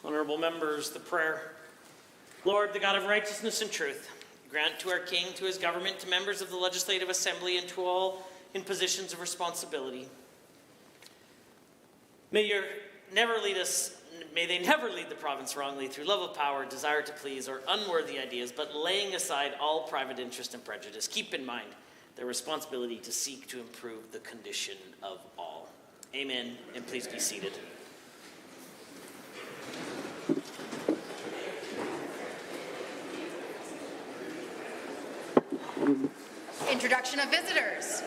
Honorable members, the prayer. Lord, the God of righteousness and truth, grant to our King, to his government, to members of the Legislative Assembly, and to all in positions of responsibility. May they never lead the province wrongly through love of power, desire to please, or unworthy ideas, but laying aside all private interest and prejudice, keep in mind their responsibility to seek to improve the condition of all. Amen, and please be seated. Introduction of visitors.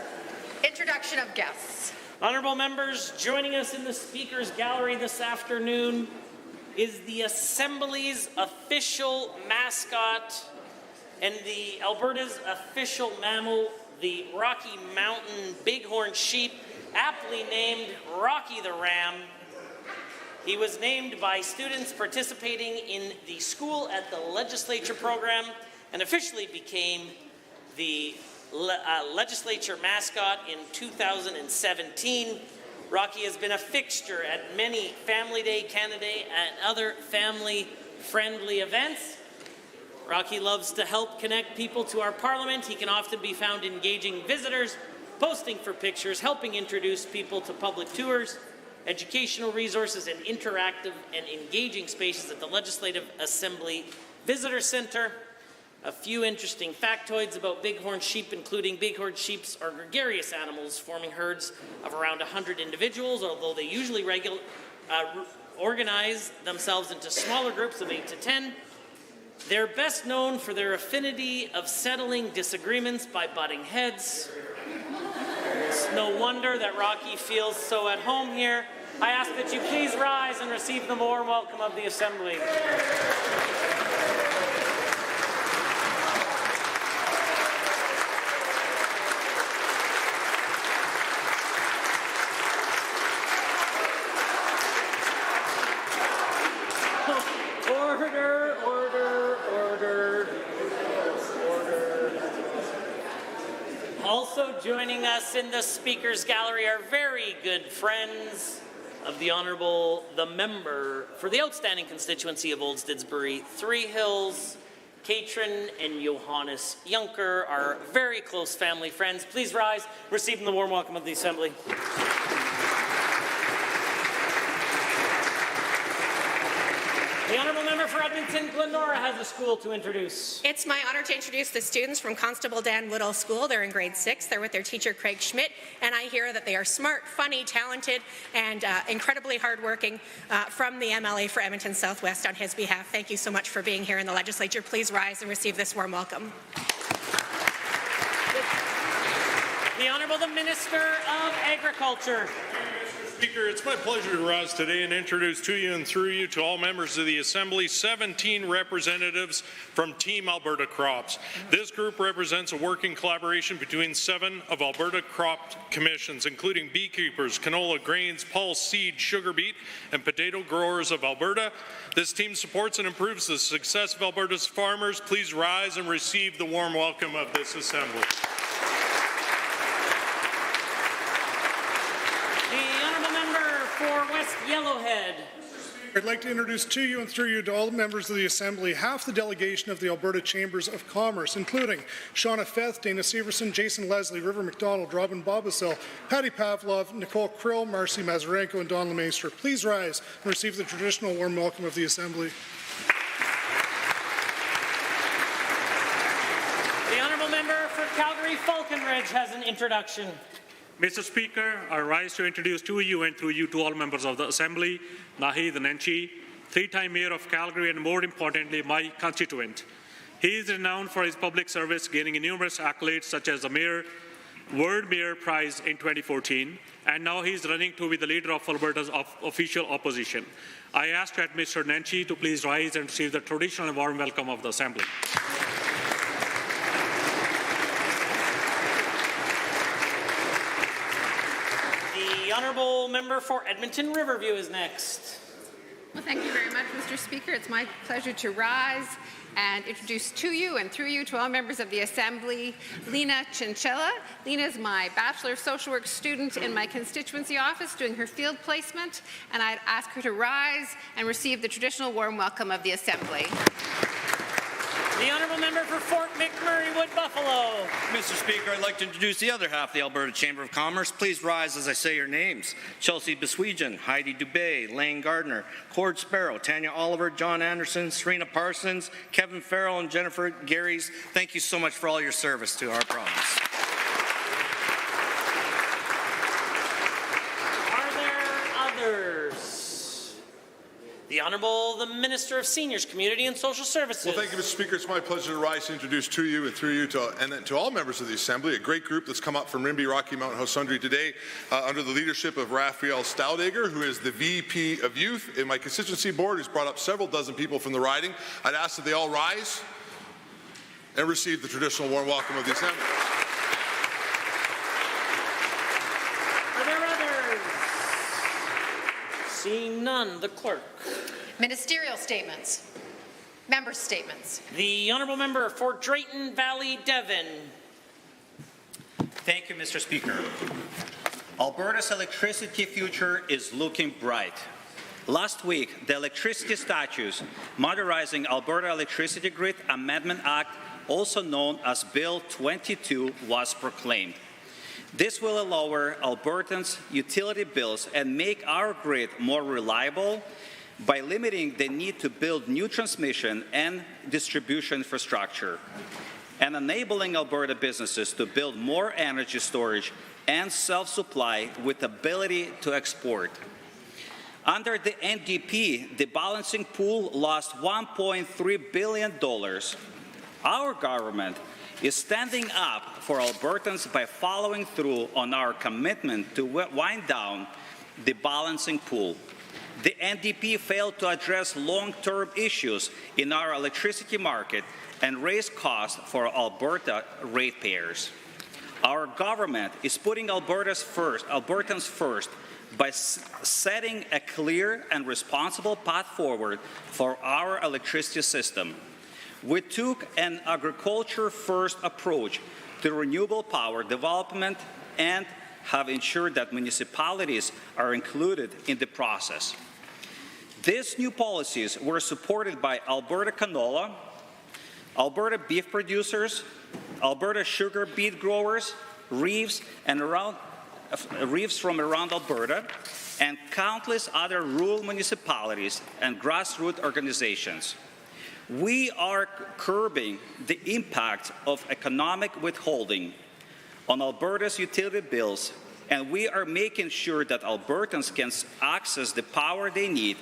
Introduction of guests. Honorable members, joining us in the Speaker's Gallery this afternoon is the Assembly's official mascot and the Alberta's official mammal, the Rocky Mountain Bighorn sheep, aptly named Rocky the Ram. He was named by students participating in the School at the Legislature program and officially became the legislature mascot in 2017. Rocky has been a fixture at many Family Day, Canada Day, and other family-friendly events. Rocky loves to help connect people to our Parliament. He can often be found engaging visitors, posting for pictures, helping introduce people to public tours, educational resources, and interactive and engaging spaces at the Legislative Assembly Visitor Centre. A few interesting factoids about bighorn sheep, including bighorn sheep are gregarious animals forming herds of around 100 individuals, although they usually organize themselves into smaller groups of 8 to 10. They're best known for their affinity of settling disagreements by butting heads. It's no wonder that Rocky feels so at home here. I ask that you please rise and receive the warm welcome of the Assembly. Also joining us in the Speaker's Gallery are very good friends of the Honourable, the member for the outstanding constituency of Old Didsbury, Three Hills, Katrin and Johannes Juncker, our very close family friends. Please rise, receive the warm welcome of the Assembly. The Honourable Member for Edmonton Glenora has a school to introduce. It's my honour to introduce the students from Constable Dan Woodall School. They're in grade 6. They're with their teacher Craig Schmidt, and I hear that they are smart, funny, talented, and incredibly hardworking from the MLA for Edmonton Southwest on his behalf. Thank you so much for being here in the Legislature. Please rise and receive this warm welcome. The Honourable the Minister of Agriculture. Speaker, it's my pleasure to rise today and introduce to you and through you to all members of the Assembly 17 representatives from Team Alberta Crops. This group represents a working collaboration between 7 of Alberta crop commissions, including beekeepers, canola, grains, pulse, seed, sugar beet, and potato growers of Alberta. This team supports and improves the success of Alberta's farmers. Please rise and receive the warm welcome of this Assembly. For West Yellowhead. I'd like to introduce to you and through you to all the members of the Assembly half the delegation of the Alberta Chambers of Commerce, including Shauna Feth, Dana Severson, Jason Leslie, River McDonald, Robin Bobasil, Patty Pavlov, Nicole Krill, Marcy Mazarenko, and Don Lemaistre. Please rise and receive the traditional warm welcome of the Assembly. The Honourable Member for Calgary-Falconridge has an introduction. Mr. Speaker, I rise to introduce to you and through you to all members of the Assembly, Naheed Nenshi, 3-time Mayor of Calgary and more importantly, my constituent. He is renowned for his public service, gaining numerous accolades such as the World Mayor Prize in 2014, and now he is running to be the leader of Alberta's official opposition. I ask that Mr. Nenshi to please rise and receive the traditional and warm welcome of the Assembly. The Honourable Member for Edmonton Riverview is next. Well, thank you very much, Mr. Speaker. It's my pleasure to rise and introduce to you and through you to all members of the Assembly, Lena Chinchilla. Lena is my Bachelor of Social Work student in my constituency office doing her field placement, and I'd ask her to rise and receive the traditional warm welcome of the Assembly. The Honourable Member for Fort McMurray Wood Buffalo. Mr. Speaker, I'd like to introduce the other half of the Alberta Chamber of Commerce. Please rise as I say your names. Chelsea Beswegian, Heidi Dubé, Lane Gardner, Cord Sparrow, Tanya Oliver, John Anderson, Serena Parsons, Kevin Farrell, and Jennifer Garys. Thank you so much for all your service to our province. Are there others? The Honourable the Minister of Seniors, Community and Social Services. Well, thank you, Mr. Speaker. It's my pleasure to rise to introduce to you and through you to all members of the Assembly, a great group that's come up from Rimbey, Rocky Mountain, House Sundry today under the leadership of Raphael Staudager, who is the VP of Youth in my constituency board, who's brought up several dozen people from the riding. I'd ask that they all rise and receive the traditional warm welcome of the Assembly. Seeing none, the clerk. Ministerial statements. Member statements. The honourable member for Drayton Valley, Devon. Thank you, Mr. Speaker. Alberta's electricity future is looking bright. Last week, the Electricity Statutes Modernizing Alberta Electricity Grid Amendment Act, also known as Bill 22, was proclaimed. This will lower Albertans' utility bills and make our grid more reliable by limiting the need to build new transmission and distribution infrastructure, and enabling Alberta businesses to build more energy storage and self-supply with ability to export. Under the NDP, the balancing pool lost $1.3 billion. Our government is standing up for Albertans by following through on our commitment to wind down the balancing pool. The NDP failed to address long-term issues in our electricity market and raise costs for Alberta ratepayers. Our government is putting Albertans first by setting a clear and responsible path forward for our electricity system. We took an agriculture-first approach to renewable power development and have ensured that municipalities are included in the process. These new policies were supported by Alberta canola, Alberta beef producers, Alberta sugar beet growers, reefs from around Alberta, and countless other rural municipalities and grassroots organizations. We are curbing the impact of economic withholding on Alberta's utility bills, and we are making sure that Albertans can access the power they need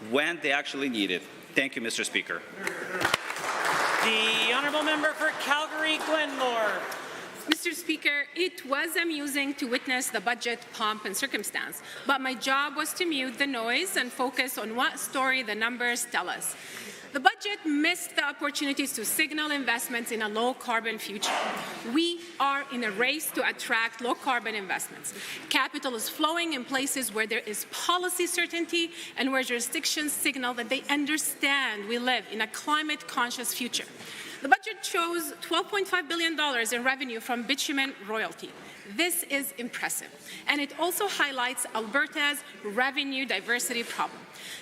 when they actually need it. Thank you, Mr. Speaker. The honourable member for Calgary, Glenmore. Mr. Speaker, it was amusing to witness the budget pomp and circumstance, but my job was to mute the noise and focus on what story the numbers tell us. The budget missed the opportunities to signal investments in a low-carbon future. We are in a race to attract low-carbon investments. Capital is flowing in places where there is policy certainty and where jurisdictions signal that they understand we live in a climate-conscious future. The budget shows $12.5 billion in revenue from bitumen royalty. This is impressive, and it also highlights Alberta's revenue diversity problem.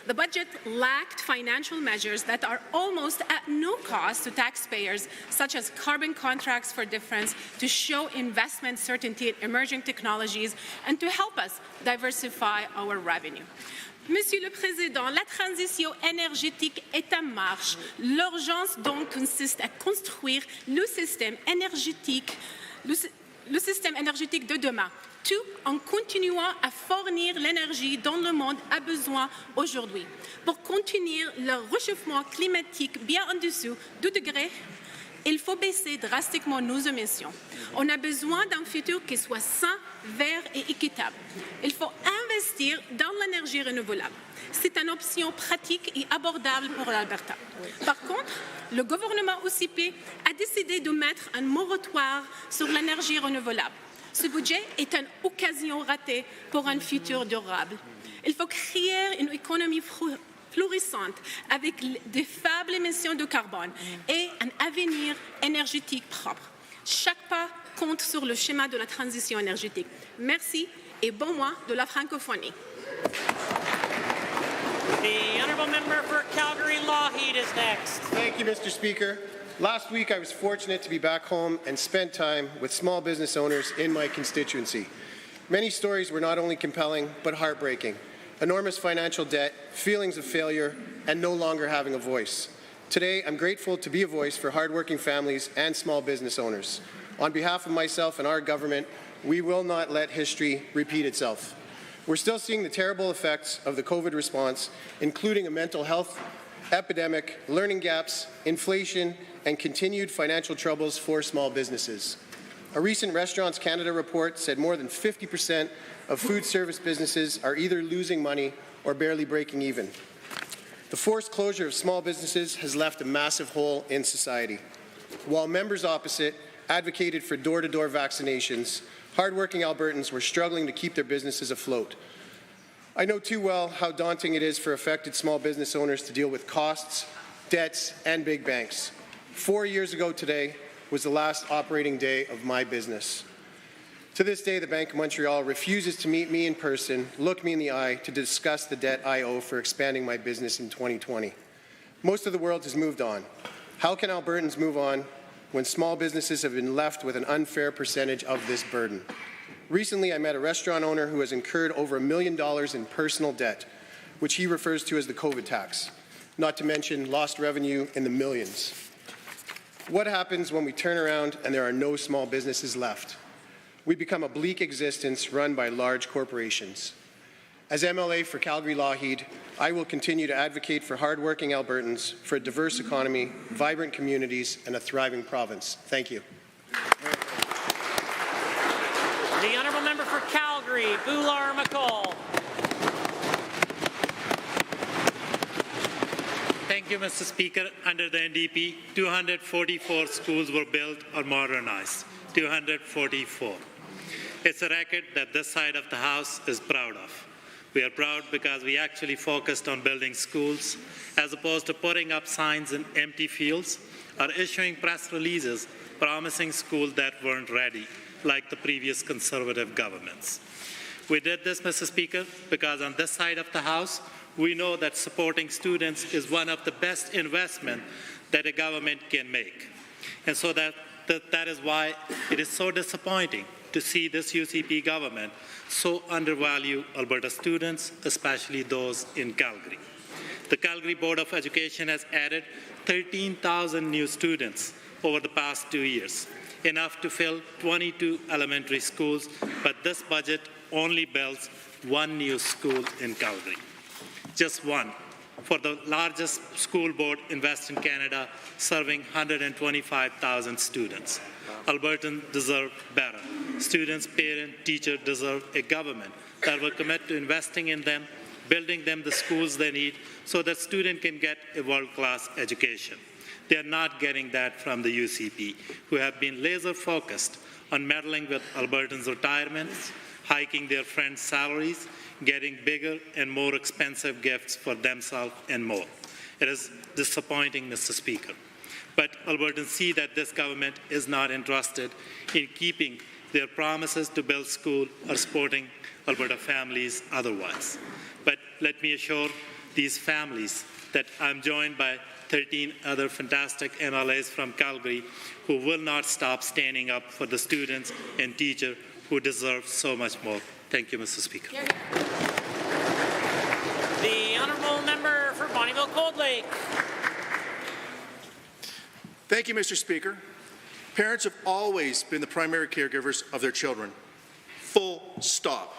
The budget lacked financial measures that are almost at no cost to taxpayers, such as carbon contracts for difference, to show investment certainty in emerging technologies and to help us diversify our revenue. Monsieur le Président, la transition énergétique est en marche. L'urgence donc consiste à construire le système énergétique de demain, tout en continuant à fournir l'énergie dont le monde a besoin aujourd'hui. Pour contenir le réchauffement climatique bien en dessous du degré, il faut baisser drastiquement nos émissions. On a besoin d'un futur qui soit sain, vert et équitable. Il faut investir dans l'énergie renouvelable. C'est une option pratique et abordable pour l'Alberta. Par contre, le gouvernement OCP a décidé de mettre un moratoire sur l'énergie renouvelable. Ce budget est une occasion ratée pour un futur durable. Il faut créer une économie florissante avec de faibles émissions de carbone et un avenir énergétique propre. Chaque pas compte sur le schéma de la transition énergétique. Merci et bon mois de la francophonie. The honourable member for Calgary Lougheed is next. Thank you, Mr. Speaker. Last week, I was fortunate to be back home and spend time with small business owners in my constituency. Many stories were not only compelling, but heartbreaking. Enormous financial debt, feelings of failure, and no longer having a voice. Today, I'm grateful to be a voice for hardworking families and small business owners. On behalf of myself and our government, we will not let history repeat itself. We're still seeing the terrible effects of the COVID response, including a mental health epidemic, learning gaps, inflation, and continued financial troubles for small businesses. A recent Restaurants Canada report said more than 50% of food service businesses are either losing money or barely breaking even. The forced closure of small businesses has left a massive hole in society. While members opposite advocated for door-to-door vaccinations, hardworking Albertans were struggling to keep their businesses afloat. I know too well how daunting it is for affected small business owners to deal with costs, debts, and big banks. 4 years ago today was the last operating day of my business. To this day, the Bank of Montreal refuses to meet me in person, look me in the eye, to discuss the debt I owe for expanding my business in 2020. Most of the world has moved on. How can Albertans move on when small businesses have been left with an unfair percentage of this burden? Recently, I met a restaurant owner who has incurred over $1 million in personal debt, which he refers to as the COVID tax, not to mention lost revenue in the millions. What happens when we turn around and there are no small businesses left? We become a bleak existence run by large corporations. As MLA for Calgary-Lougheed, I will continue to advocate for hardworking Albertans, for a diverse economy, vibrant communities, and a thriving province. Thank you. The honourable member for Calgary, Boular-McCall. Thank you, Mr. Speaker. Under the NDP, 244 schools were built or modernized. 244. It's a record that this side of the House is proud of. We are proud because we actually focused on building schools as opposed to putting up signs in empty fields or issuing press releases promising schools that weren't ready, like the previous Conservative governments. We did this, Mr. Speaker, because on this side of the House, we know that supporting students is one of the best investments that a government can make. And so that is why it is so disappointing to see this UCP government so undervalue Alberta students, especially those in Calgary. The Calgary Board of Education has added 13,000 new students over the past 2 years, enough to fill 22 elementary schools, but this budget only builds one new school in Calgary. Just one, for the largest school board in Western Canada, serving 125,000 students. Albertans deserve better. Students, parents, teachers deserve a government that will commit to investing in them, building them the schools they need so that students can get a world-class education. They are not getting that from the UCP, who have been laser-focused on meddling with Albertans' retirements, hiking their friends' salaries, getting bigger and more expensive gifts for themselves and more. It is disappointing, Mr. Speaker. But Albertans see that this government is not interested in keeping their promises to build schools or supporting Alberta families otherwise. But let me assure these families that I'm joined by 13 other fantastic MLAs from Calgary who will not stop standing up for the students and teachers who deserve so much more. Thank you, Mr. Speaker. The honourable member for Bonnyville-Cold Lake. Thank you, Mr. Speaker. Parents have always been the primary caregivers of their children. Full stop.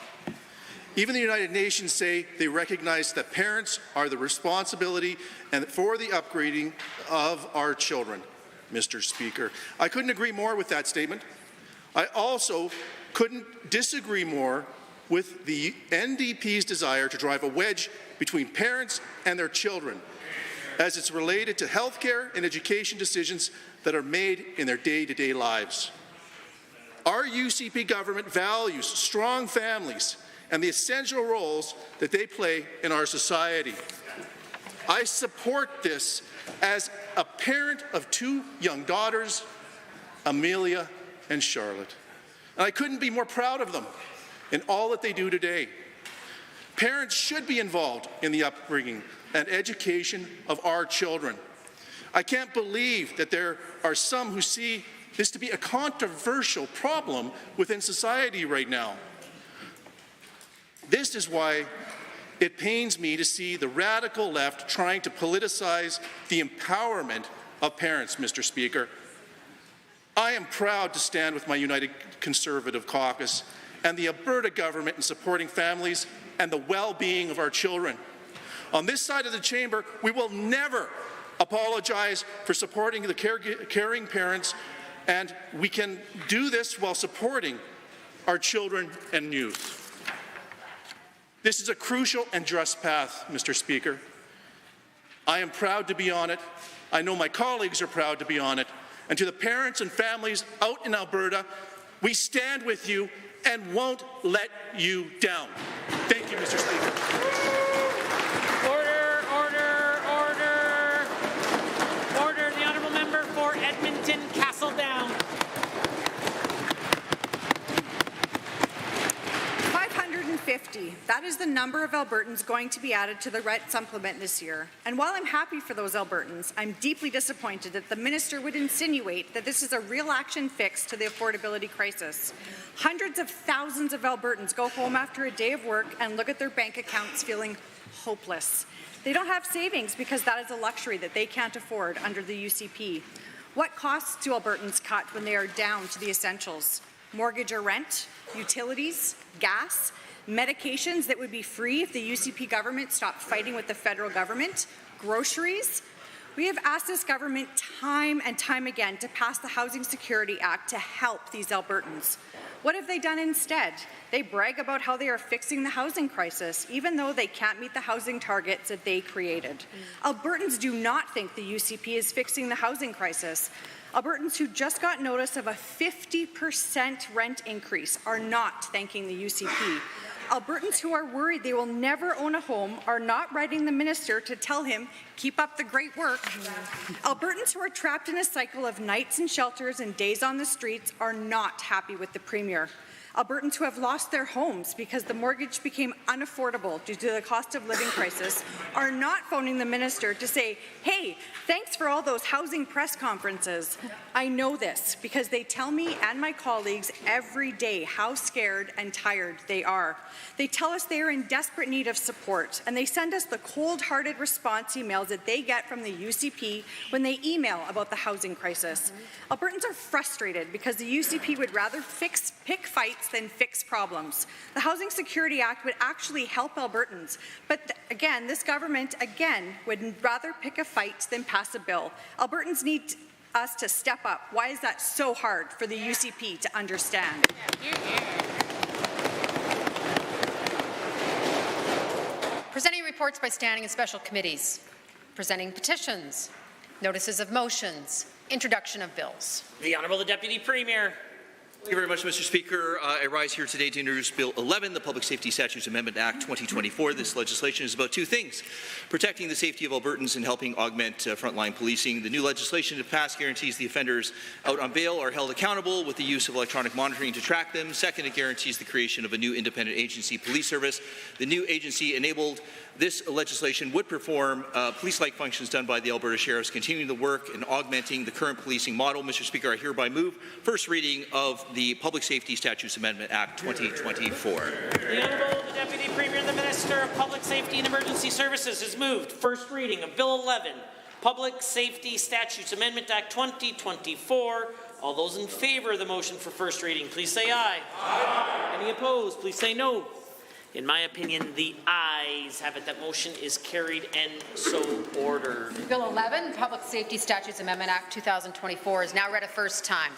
Even the United Nations say they recognize that parents are the responsibility and for the upgrading of our children, Mr. Speaker. I couldn't agree more with that statement. I also couldn't disagree more with the NDP's desire to drive a wedge between parents and their children, as it's related to healthcare and education decisions that are made in their day-to-day lives. Our UCP government values strong families and the essential roles that they play in our society. I support this as a parent of two young daughters, Amelia and Charlotte. And I couldn't be more proud of them in all that they do today. Parents should be involved in the upbringing and education of our children. I can't believe that there are some who see this to be a controversial problem within society right now. This is why it pains me to see the radical left trying to politicize the empowerment of parents, Mr. Speaker. I am proud to stand with my United Conservative Caucus and the Alberta government in supporting families and the well-being of our children. On this side of the chamber, we will never apologize for supporting the caring parents, and we can do this while supporting our children and youth. This is a crucial and just path, Mr. Speaker. I am proud to be on it. I know my colleagues are proud to be on it. And to the parents and families out in Alberta, we stand with you and won't let you down. Thank you, Mr. Speaker. Order, order, order. Order. The honourable member for Edmonton Castle Down. 550. That is the number of Albertans going to be added to the rent supplement this year. And while I'm happy for those Albertans, I'm deeply disappointed that the minister would insinuate that this is a real action fix to the affordability crisis. Hundreds of thousands of Albertans go home after a day of work and look at their bank accounts feeling hopeless. They don't have savings because that is a luxury that they can't afford under the UCP. What costs do Albertans cut when they are down to the essentials? Mortgage or rent, utilities, gas, medications that would be free if the UCP government stopped fighting with the federal government, groceries. We have asked this government time and time again to pass the Housing Security Act to help these Albertans. What have they done instead? They brag about how they are fixing the housing crisis, even though they can't meet the housing targets that they created. Albertans do not think the UCP is fixing the housing crisis. Albertans who just got notice of a 50% rent increase are not thanking the UCP. Albertans who are worried they will never own a home are not writing the minister to tell him, keep up the great work. Albertans who are trapped in a cycle of nights in shelters and days on the streets are not happy with the Premier. Albertans who have lost their homes because the mortgage became unaffordable due to the cost of living crisis are not phoning the minister to say, hey, thanks for all those housing press conferences. I know this because they tell me and my colleagues every day how scared and tired they are. They tell us they are in desperate need of support, and they send us the cold-hearted response emails that they get from the UCP when they email about the housing crisis. Albertans are frustrated because the UCP would rather pick fights than fix problems. The Housing Security Act would actually help Albertans, but again, this government, would rather pick a fight than pass a bill. Albertans need us to step up. Why is that so hard for the UCP to understand? Presenting reports by standing and special committees. Presenting petitions. Notices of motions. Introduction of bills. The Honourable the Deputy Premier. Thank you very much, Mr. Speaker. I rise here today to introduce Bill 11, the Public Safety Statutes Amendment Act 2024. This legislation is about two things: protecting the safety of Albertans and helping augment frontline policing. The new legislation, if passed, guarantees the offenders out on bail are held accountable with the use of electronic monitoring to track them. Second, it guarantees the creation of a new independent agency, police service. The new agency enabled this legislation would perform police-like functions done by the Alberta Sheriffs, continuing the work and augmenting the current policing model. Mr. Speaker, I hereby move first reading of the Public Safety Statutes Amendment Act 2024. The Honourable the Deputy Premier and the Minister of Public Safety and Emergency Services has moved first reading of Bill 11, Public Safety Statutes Amendment Act 2024. All those in favour of the motion for first reading, please say aye. Aye. Any opposed, please say no. In my opinion, the ayes have it. That motion is carried and so ordered. Bill 11, Public Safety Statutes Amendment Act 2024 is now read a first time.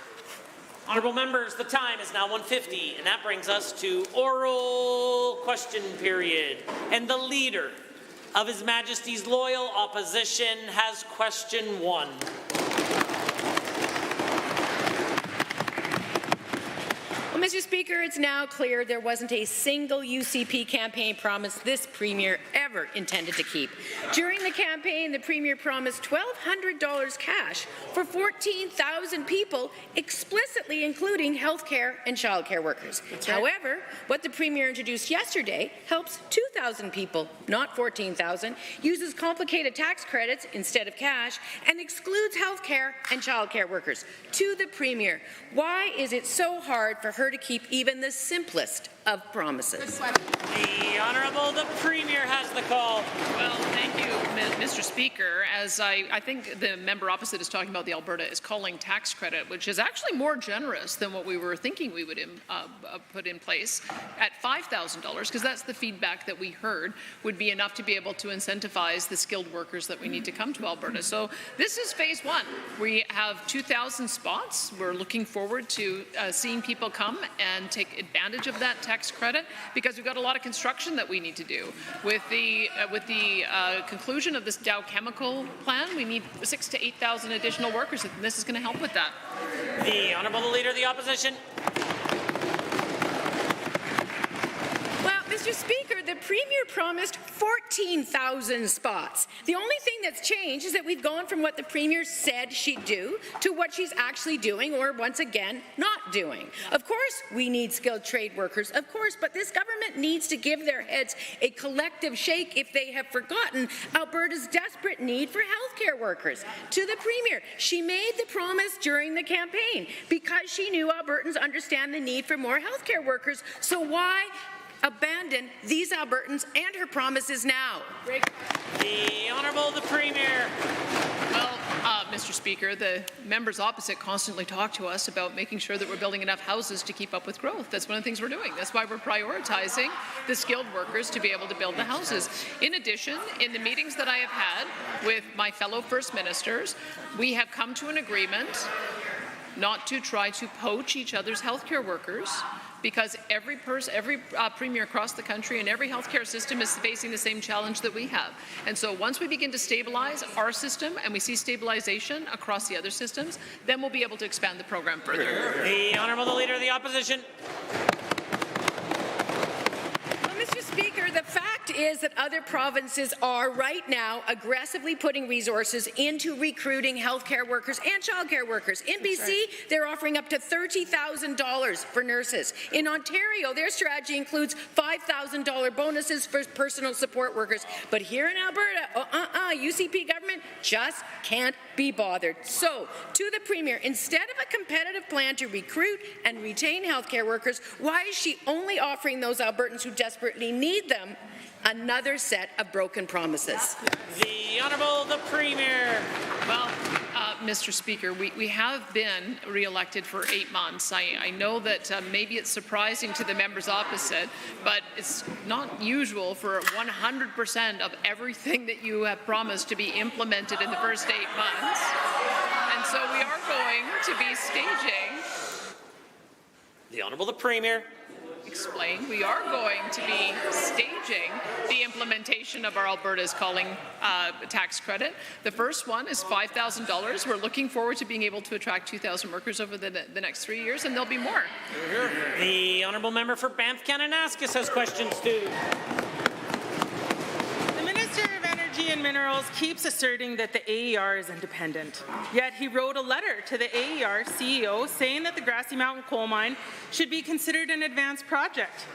Honourable members, the time is now 1:50, and that brings us to oral question period. And the Leader of His Majesty's Loyal Opposition has question 1. Well, Mr. Speaker, it's now clear there wasn't a single UCP campaign promise this Premier ever intended to keep. During the campaign, the Premier promised $1,200 cash for 14,000 people, explicitly including health care and child care workers. However, what the Premier introduced yesterday helps 2,000 people, not 14,000, uses complicated tax credits instead of cash, and excludes health care and child care workers. To the Premier, why is it so hard for her to keep even the simplest of promises? The Honourable the Premier has the call. Well, thank you, Mr. Speaker. As I think the member opposite is talking about the Alberta is calling tax credit, which is actually more generous than what we were thinking we would put in place at $5,000, because that's the feedback that we heard would be enough to be able to incentivize the skilled workers that we need to come to Alberta. So this is phase 1. We have 2,000 spots. We're looking forward to seeing people come and take advantage of that tax credit, because we've got a lot of construction that we need to do. With the conclusion of this Dow Chemical plan, we need 6,000 to 8,000 additional workers, and this is going to help with that. The Honourable Leader of the Opposition. Well, Mr. Speaker, the Premier promised 14,000 spots. The only thing that's changed is that we've gone from what the Premier said she'd do to what she's actually doing, or once again, not doing. Of course, we need skilled trade workers, of course, but this government needs to give their heads a collective shake if they have forgotten Alberta's desperate need for healthcare workers. To the Premier, she made the promise during the campaign because she knew Albertans understand the need for more healthcare workers. So why abandon these Albertans and her promises now? The Honourable the Premier. Well, Mr. Speaker, the members opposite constantly talk to us about making sure that we're building enough houses to keep up with growth. That's one of the things we're doing. That's why we're prioritizing the skilled workers to be able to build the houses. In addition, in the meetings that I have had with my fellow First Ministers, we have come to an agreement not to try to poach each other's healthcare workers, because every premier across the country and every healthcare system is facing the same challenge that we have. And so once we begin to stabilize our system and we see stabilization across the other systems, then we'll be able to expand the program further. The Honourable the Leader of the Opposition. Mr. Speaker, the fact is that other provinces are right now aggressively putting resources into recruiting healthcare workers and childcare workers. In BC, they're offering up to $30,000 for nurses. In Ontario, their strategy includes $5,000 bonuses for personal support workers. But here in Alberta, UCP government just can't be bothered. So, to the Premier, instead of a competitive plan to recruit and retain healthcare workers, why is she only offering those Albertans who desperately need them another set of broken promises? The Honourable the Premier. Well, Mr. Speaker, we have been re-elected for 8 months. I know that maybe it's surprising to the members opposite, but it's not usual for 100% of everything that you have promised to be implemented in the first 8 months. And so we are going to be staging. The Honourable the Premier. Explain. We are going to be staging the implementation of our Alberta's Calling tax credit. The first one is $5,000. We're looking forward to being able to attract 2,000 workers over the next 3 years, and there'll be more. The Honourable Member for Banff-Kananaskis has questions too. The Minister of Energy and Minerals keeps asserting that the AER is independent. Yet he wrote a letter to the AER CEO saying that the Grassy Mountain coal mine should be considered an advanced project.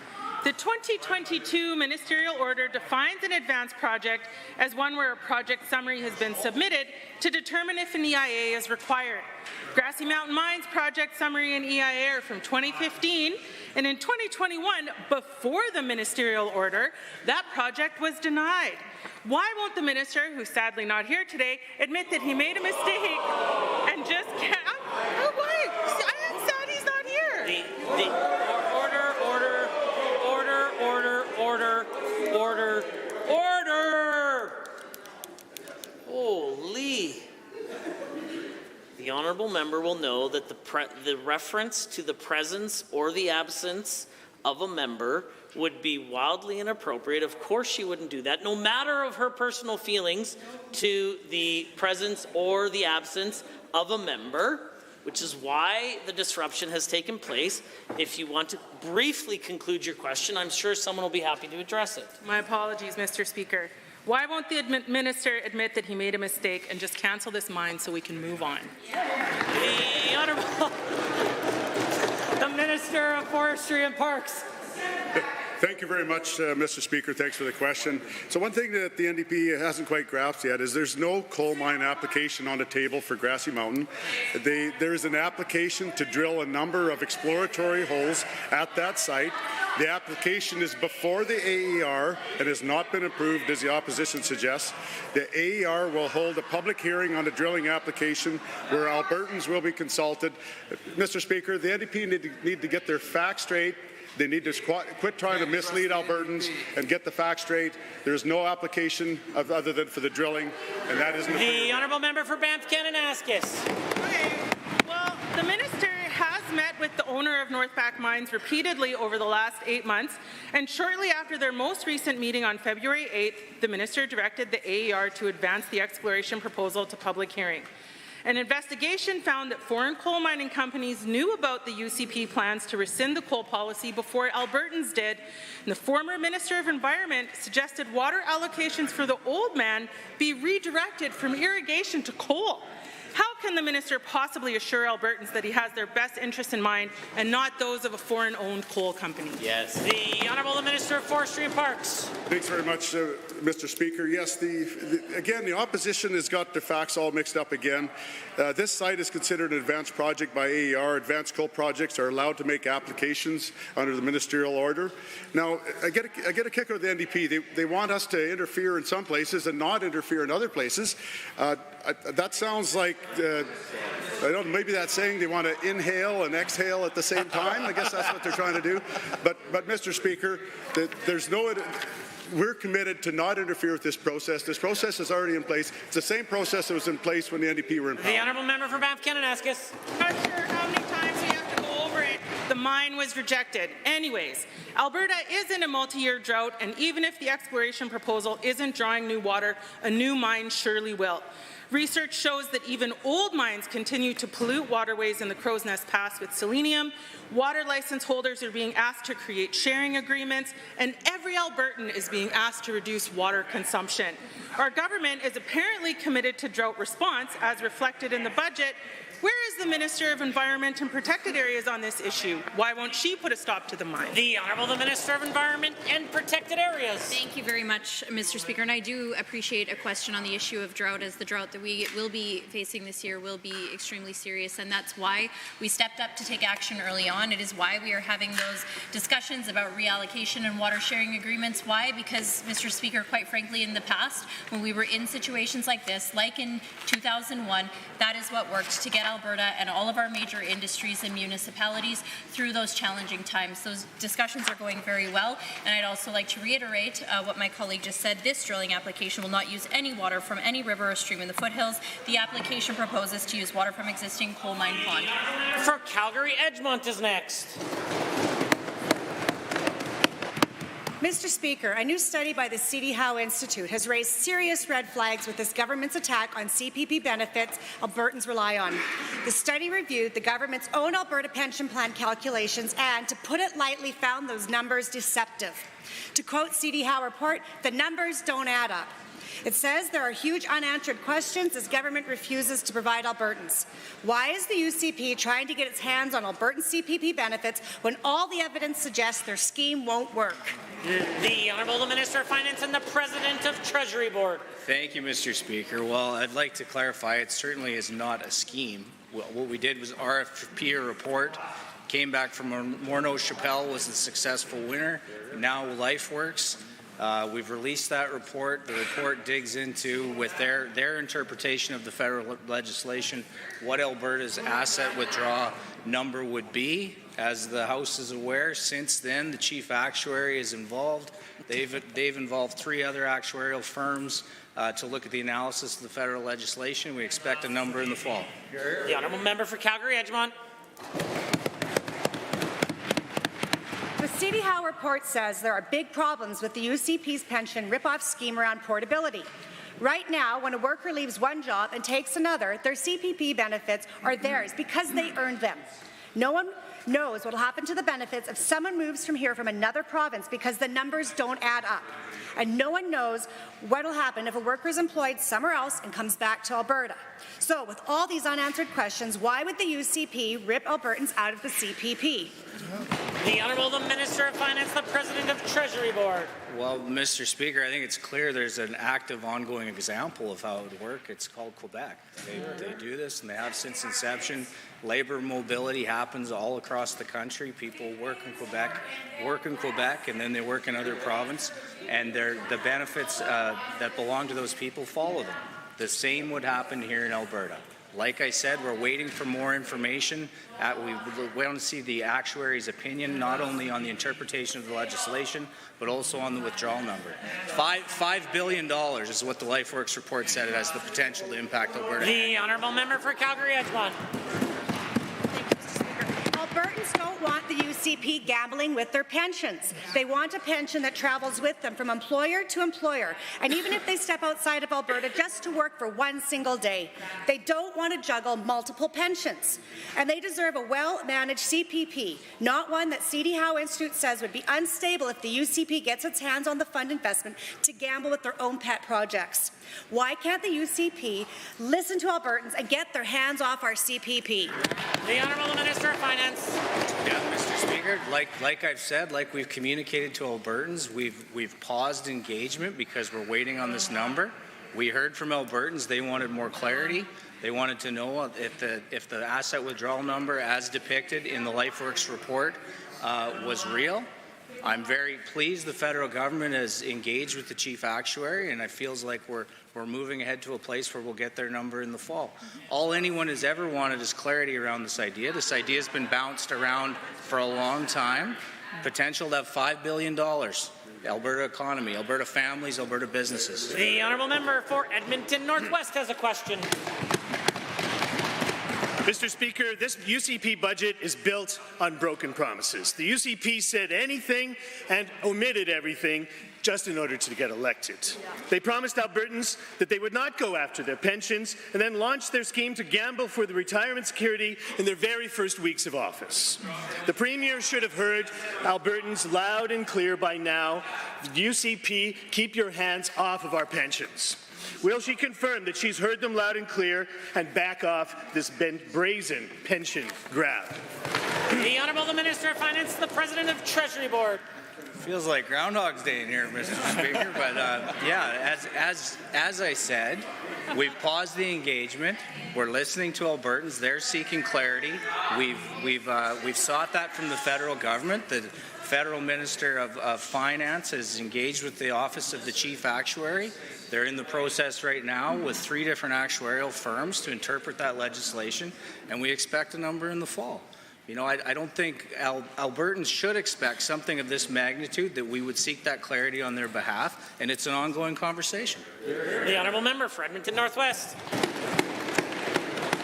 The 2022 ministerial order defines an advanced project as one where a project summary has been submitted to determine if an EIA is required. Grassy Mountain Mine's project summary and EIA are from 2015, and in 2021, before the ministerial order, that project was denied. Why won't the minister, who's sadly not here today, admit that he made a mistake and just can't? Why? I'm sad he's not here. Order! Holy. The Honourable Member will know that the reference to the presence or the absence of a member would be wildly inappropriate. Of course she wouldn't do that, no matter of her personal feelings to the presence or the absence of a member, which is why the disruption has taken place. If you want to briefly conclude your question, I'm sure someone will be happy to address it. My apologies, Mr. Speaker. Why won't the minister admit that he made a mistake and just cancel this mine so we can move on? The Honourable the Minister of Forestry and Parks. Thank you very much, Mr. Speaker. Thanks for the question. So one thing that the NDP hasn't quite grasped yet is there's no coal mine application on the table for Grassy Mountain. There is an application to drill a number of exploratory holes at that site. The application is before the AER and has not been approved, as the opposition suggests. The AER will hold a public hearing on the drilling application where Albertans will be consulted. Mr. Speaker, the NDP need to get their facts straight. They need to quit trying to mislead Albertans and get the facts straight. There's no application other than for the drilling, and that isn't the Honourable Member for Banff-Kananaskis. Okay. Well, the minister has met with the owner of Northback Mines repeatedly over the last 8 months, and shortly after their most recent meeting on February 8th, the minister directed the AER to advance the exploration proposal to public hearing. An investigation found that foreign coal mining companies knew about the UCP plans to rescind the coal policy before Albertans did. And the former Minister of Environment suggested water allocations for the Old Man be redirected from irrigation to coal. How can the minister possibly assure Albertans that he has their best interests in mind and not those of a foreign-owned coal company? Yes. The Honourable Minister of Forestry and Parks. Thanks very much, Mr. Speaker. Yes, again, the opposition has got the facts all mixed up again. This site is considered an advanced project by AER. Advanced coal projects are allowed to make applications under the ministerial order. Now, I get a kick out of the NDP. They want us to interfere in some places and not interfere in other places. That sounds like, I don't know, maybe that's saying they want to inhale and exhale at the same time. I guess that's what they're trying to do. But Mr. Speaker, we're committed to not interfere with this process. This process is already in place. It's the same process that was in place when the NDP were in power. The Honourable Member for Banff-Kananaskis. Not sure how many times we have to go over it. The mine was rejected. Anyways, Alberta is in a multi-year drought, and even if the exploration proposal isn't drawing new water, a new mine surely will. Research shows that even old mines continue to pollute waterways in the Crow's Nest Pass with selenium. Water license holders are being asked to create sharing agreements, and every Albertan is being asked to reduce water consumption. Our government is apparently committed to drought response, as reflected in the budget. Where is the Minister of Environment and Protected Areas on this issue? Why won't she put a stop to the mine? The Honourable Minister of Environment and Protected Areas. Thank you very much, Mr. Speaker. And I do appreciate a question on the issue of drought, as the drought that we will be facing this year will be extremely serious. And that's why we stepped up to take action early on. It is why we are having those discussions about reallocation and water sharing agreements. Why? Because, Mr. Speaker, quite frankly, in the past, when we were in situations like this, like in 2001, that is what worked to get Alberta and all of our major industries and municipalities through those challenging times. Those discussions are going very well, and I'd also like to reiterate what my colleague just said. This drilling application will not use any water from any river or stream in the foothills. The application proposes to use water from existing coal mine pond. For Calgary, Edgemont is next. Mr. Speaker, a new study by the C.D. Howe Institute has raised serious red flags with this government's attack on CPP benefits Albertans rely on. The study reviewed the government's own Alberta pension plan calculations and, to put it lightly, found those numbers deceptive. To quote C.D. Howe report, the numbers don't add up. It says there are huge unanswered questions as government refuses to provide Albertans. Why is the UCP trying to get its hands on Albertan CPP benefits when all the evidence suggests their scheme won't work? The Honourable Minister of Finance and the President of Treasury Board. Thank you, Mr. Speaker. Well, I'd like to clarify it certainly is not a scheme. What we did was RFP a report, came back from Morneau-Chapelle was the successful winner. Now LifeWorks. We've released that report. The report digs into, with their interpretation of the federal legislation, what Alberta's asset withdrawal number would be. As the House is aware, since then the chief actuary is involved. They've involved 3 other actuarial firms to look at the analysis of the federal legislation. We expect a number in the fall. The Honourable Member for Calgary, Edgemont. The C.D. Howe report says there are big problems with the UCP's pension rip-off scheme around portability. Right now, when a worker leaves one job and takes another, their CPP benefits are theirs because they earned them. No one knows what will happen to the benefits if someone moves from here from another province because the numbers don't add up. And no one knows what will happen if a worker is employed somewhere else and comes back to Alberta. So with all these unanswered questions, why would the UCP rip Albertans out of the CPP? The Honourable Minister of Finance, the President of Treasury Board. Well, Mr. Speaker, I think it's clear there's an active, ongoing example of how it would work. It's called Quebec. They do this, and they have since inception. Labor mobility happens all across the country. People work in Quebec, and then they work in other provinces, and the benefits that belong to those people follow them. The same would happen here in Alberta. Like I said, we're waiting for more information. We want to see the actuary's opinion, not only on the interpretation of the legislation, but also on the withdrawal number. $5 billion is what the LifeWorks report said it has the potential to impact Alberta. The Honourable Member for Calgary, Edgemont. Albertans don't want the UCP gambling with their pensions. They want a pension that travels with them from employer to employer, and even if they step outside of Alberta just to work for one single day, they don't want to juggle multiple pensions. And they deserve a well-managed CPP, not one that C.D. Howe Institute says would be unstable if the UCP gets its hands on the fund investment to gamble with their own pet projects. Why can't the UCP listen to Albertans and get their hands off our CPP? The Honourable Minister of Finance. Yeah, Mr. Speaker, like I've said, like we've communicated to Albertans, we've paused engagement because we're waiting on this number. We heard from Albertans they wanted more clarity. They wanted to know if the asset withdrawal number as depicted in the LifeWorks report was real. I'm very pleased the federal government has engaged with the chief actuary, and it feels like we're moving ahead to a place where we'll get their number in the fall. All anyone has ever wanted is clarity around this idea. This idea has been bounced around for a long time. Potential to have $5 billion. Alberta economy, Alberta families, Alberta businesses. The Honourable Member for Edmonton Northwest has a question. Mr. Speaker, this UCP budget is built on broken promises. The UCP said anything and omitted everything just in order to get elected. They promised Albertans that they would not go after their pensions and then launched their scheme to gamble for the retirement security in their very first weeks of office. The Premier should have heard Albertans loud and clear by now. UCP, keep your hands off of our pensions. Will she confirm that she's heard them loud and clear and back off this brazen pension grab? The Honourable Minister of Finance, the President of Treasury Board. Feels like Groundhog's Day in here, Mr. Speaker, but yeah, as I said, we've paused the engagement. We're listening to Albertans. They're seeking clarity. We've sought that from the federal government. The federal Minister of Finance has engaged with the Office of the Chief Actuary. They're in the process right now with 3 different actuarial firms to interpret that legislation, and we expect a number in the fall. You know, I don't think Albertans should expect something of this magnitude, that we would seek that clarity on their behalf, and it's an ongoing conversation. The Honourable Member for Edmonton Northwest.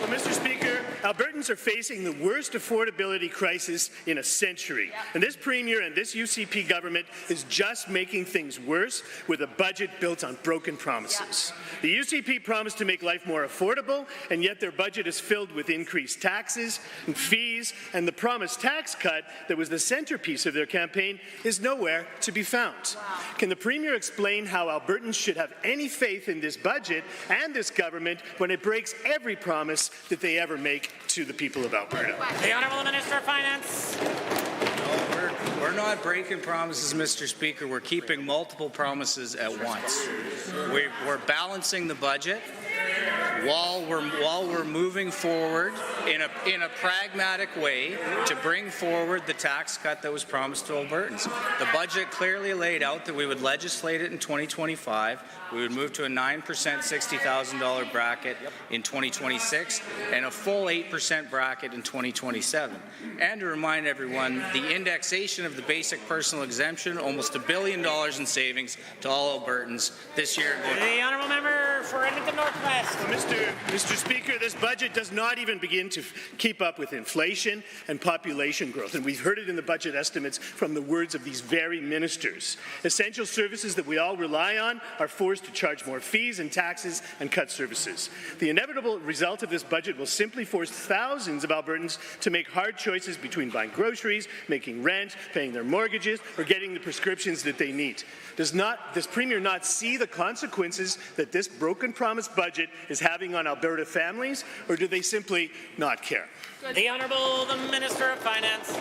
Well, Mr. Speaker, Albertans are facing the worst affordability crisis in a century. And this Premier and this UCP government is just making things worse with a budget built on broken promises. The UCP promised to make life more affordable, and yet their budget is filled with increased taxes and fees, and the promised tax cut that was the centerpiece of their campaign is nowhere to be found. Can the Premier explain how Albertans should have any faith in this budget and this government when it breaks every promise that they ever make to the people of Alberta? The Honourable Minister of Finance. No, we're not breaking promises, Mr. Speaker. We're keeping multiple promises at once. We're balancing the budget while we're moving forward in a pragmatic way to bring forward the tax cut that was promised to Albertans. The budget clearly laid out that we would legislate it in 2025. We would move to a 9% $60,000 bracket in 2026 and a full 8% bracket in 2027. And to remind everyone, the indexation of the basic personal exemption, almost $1 billion in savings to all Albertans this year. The Honourable Member for Edmonton Northwest. Mr. Speaker, this budget does not even begin to keep up with inflation and population growth, and we've heard it in the budget estimates from the words of these very ministers. Essential services that we all rely on are forced to charge more fees and taxes and cut services. The inevitable result of this budget will simply force thousands of Albertans to make hard choices between buying groceries, making rent, paying their mortgages, or getting the prescriptions that they need. Does Premier not see the consequences that this broken promise budget is having on Alberta families, or do they simply not care? The Honourable the Minister of Finance.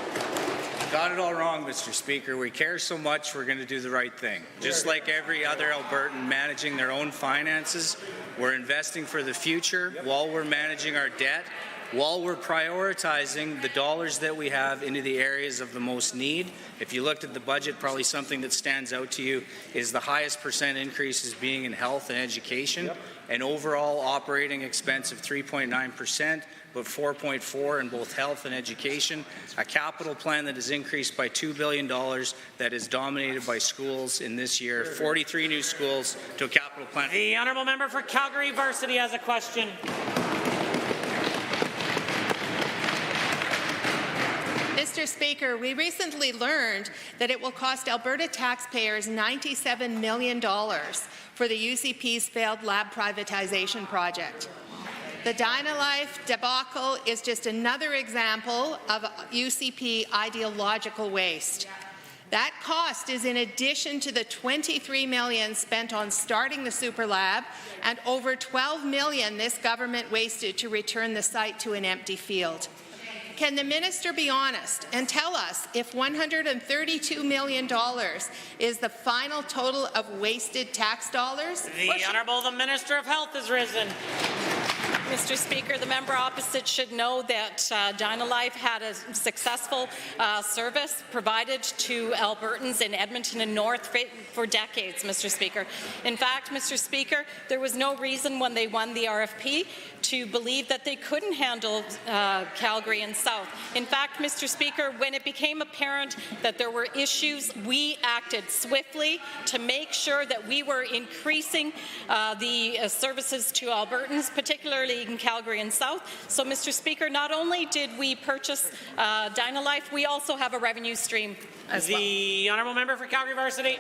Got it all wrong, Mr. Speaker. We care so much, we're going to do the right thing. Just like every other Albertan managing their own finances, we're investing for the future while we're managing our debt, while we're prioritizing the dollars that we have into the areas of the most need. If you looked at the budget, probably something that stands out to you is the highest percent increases being in health and education, an overall operating expense of 3.9%, but 4.4% in both health and education, a capital plan that has increased by $2 billion that is dominated by schools in this year, 43 new schools to a capital plan. The Honourable Member for Calgary Varsity has a question. Mr. Mr. Speaker, we recently learned that it will cost Alberta taxpayers $97 million for the UCP's failed lab privatization project. The DynaLife debacle is just another example of UCP ideological waste. That cost is in addition to the $23 million spent on starting the super lab and over $12 million this government wasted to return the site to an empty field. Can the minister be honest and tell us if $132 million is the final total of wasted tax dollars? The Honourable the Minister of Health has risen. Mr. Speaker, the member opposite should know that DynaLife had a successful service provided to Albertans in Edmonton and North for decades, Mr. Speaker. In fact, Mr. Speaker, there was no reason when they won the RFP to believe that they couldn't handle Calgary and South. In fact, Mr. Speaker, when it became apparent that there were issues, we acted swiftly to make sure that we were increasing the services to Albertans, particularly in Calgary and South. So, Mr. Speaker, not only did we purchase DynaLife, we also have a revenue stream as well. The Honourable Member for Calgary Varsity.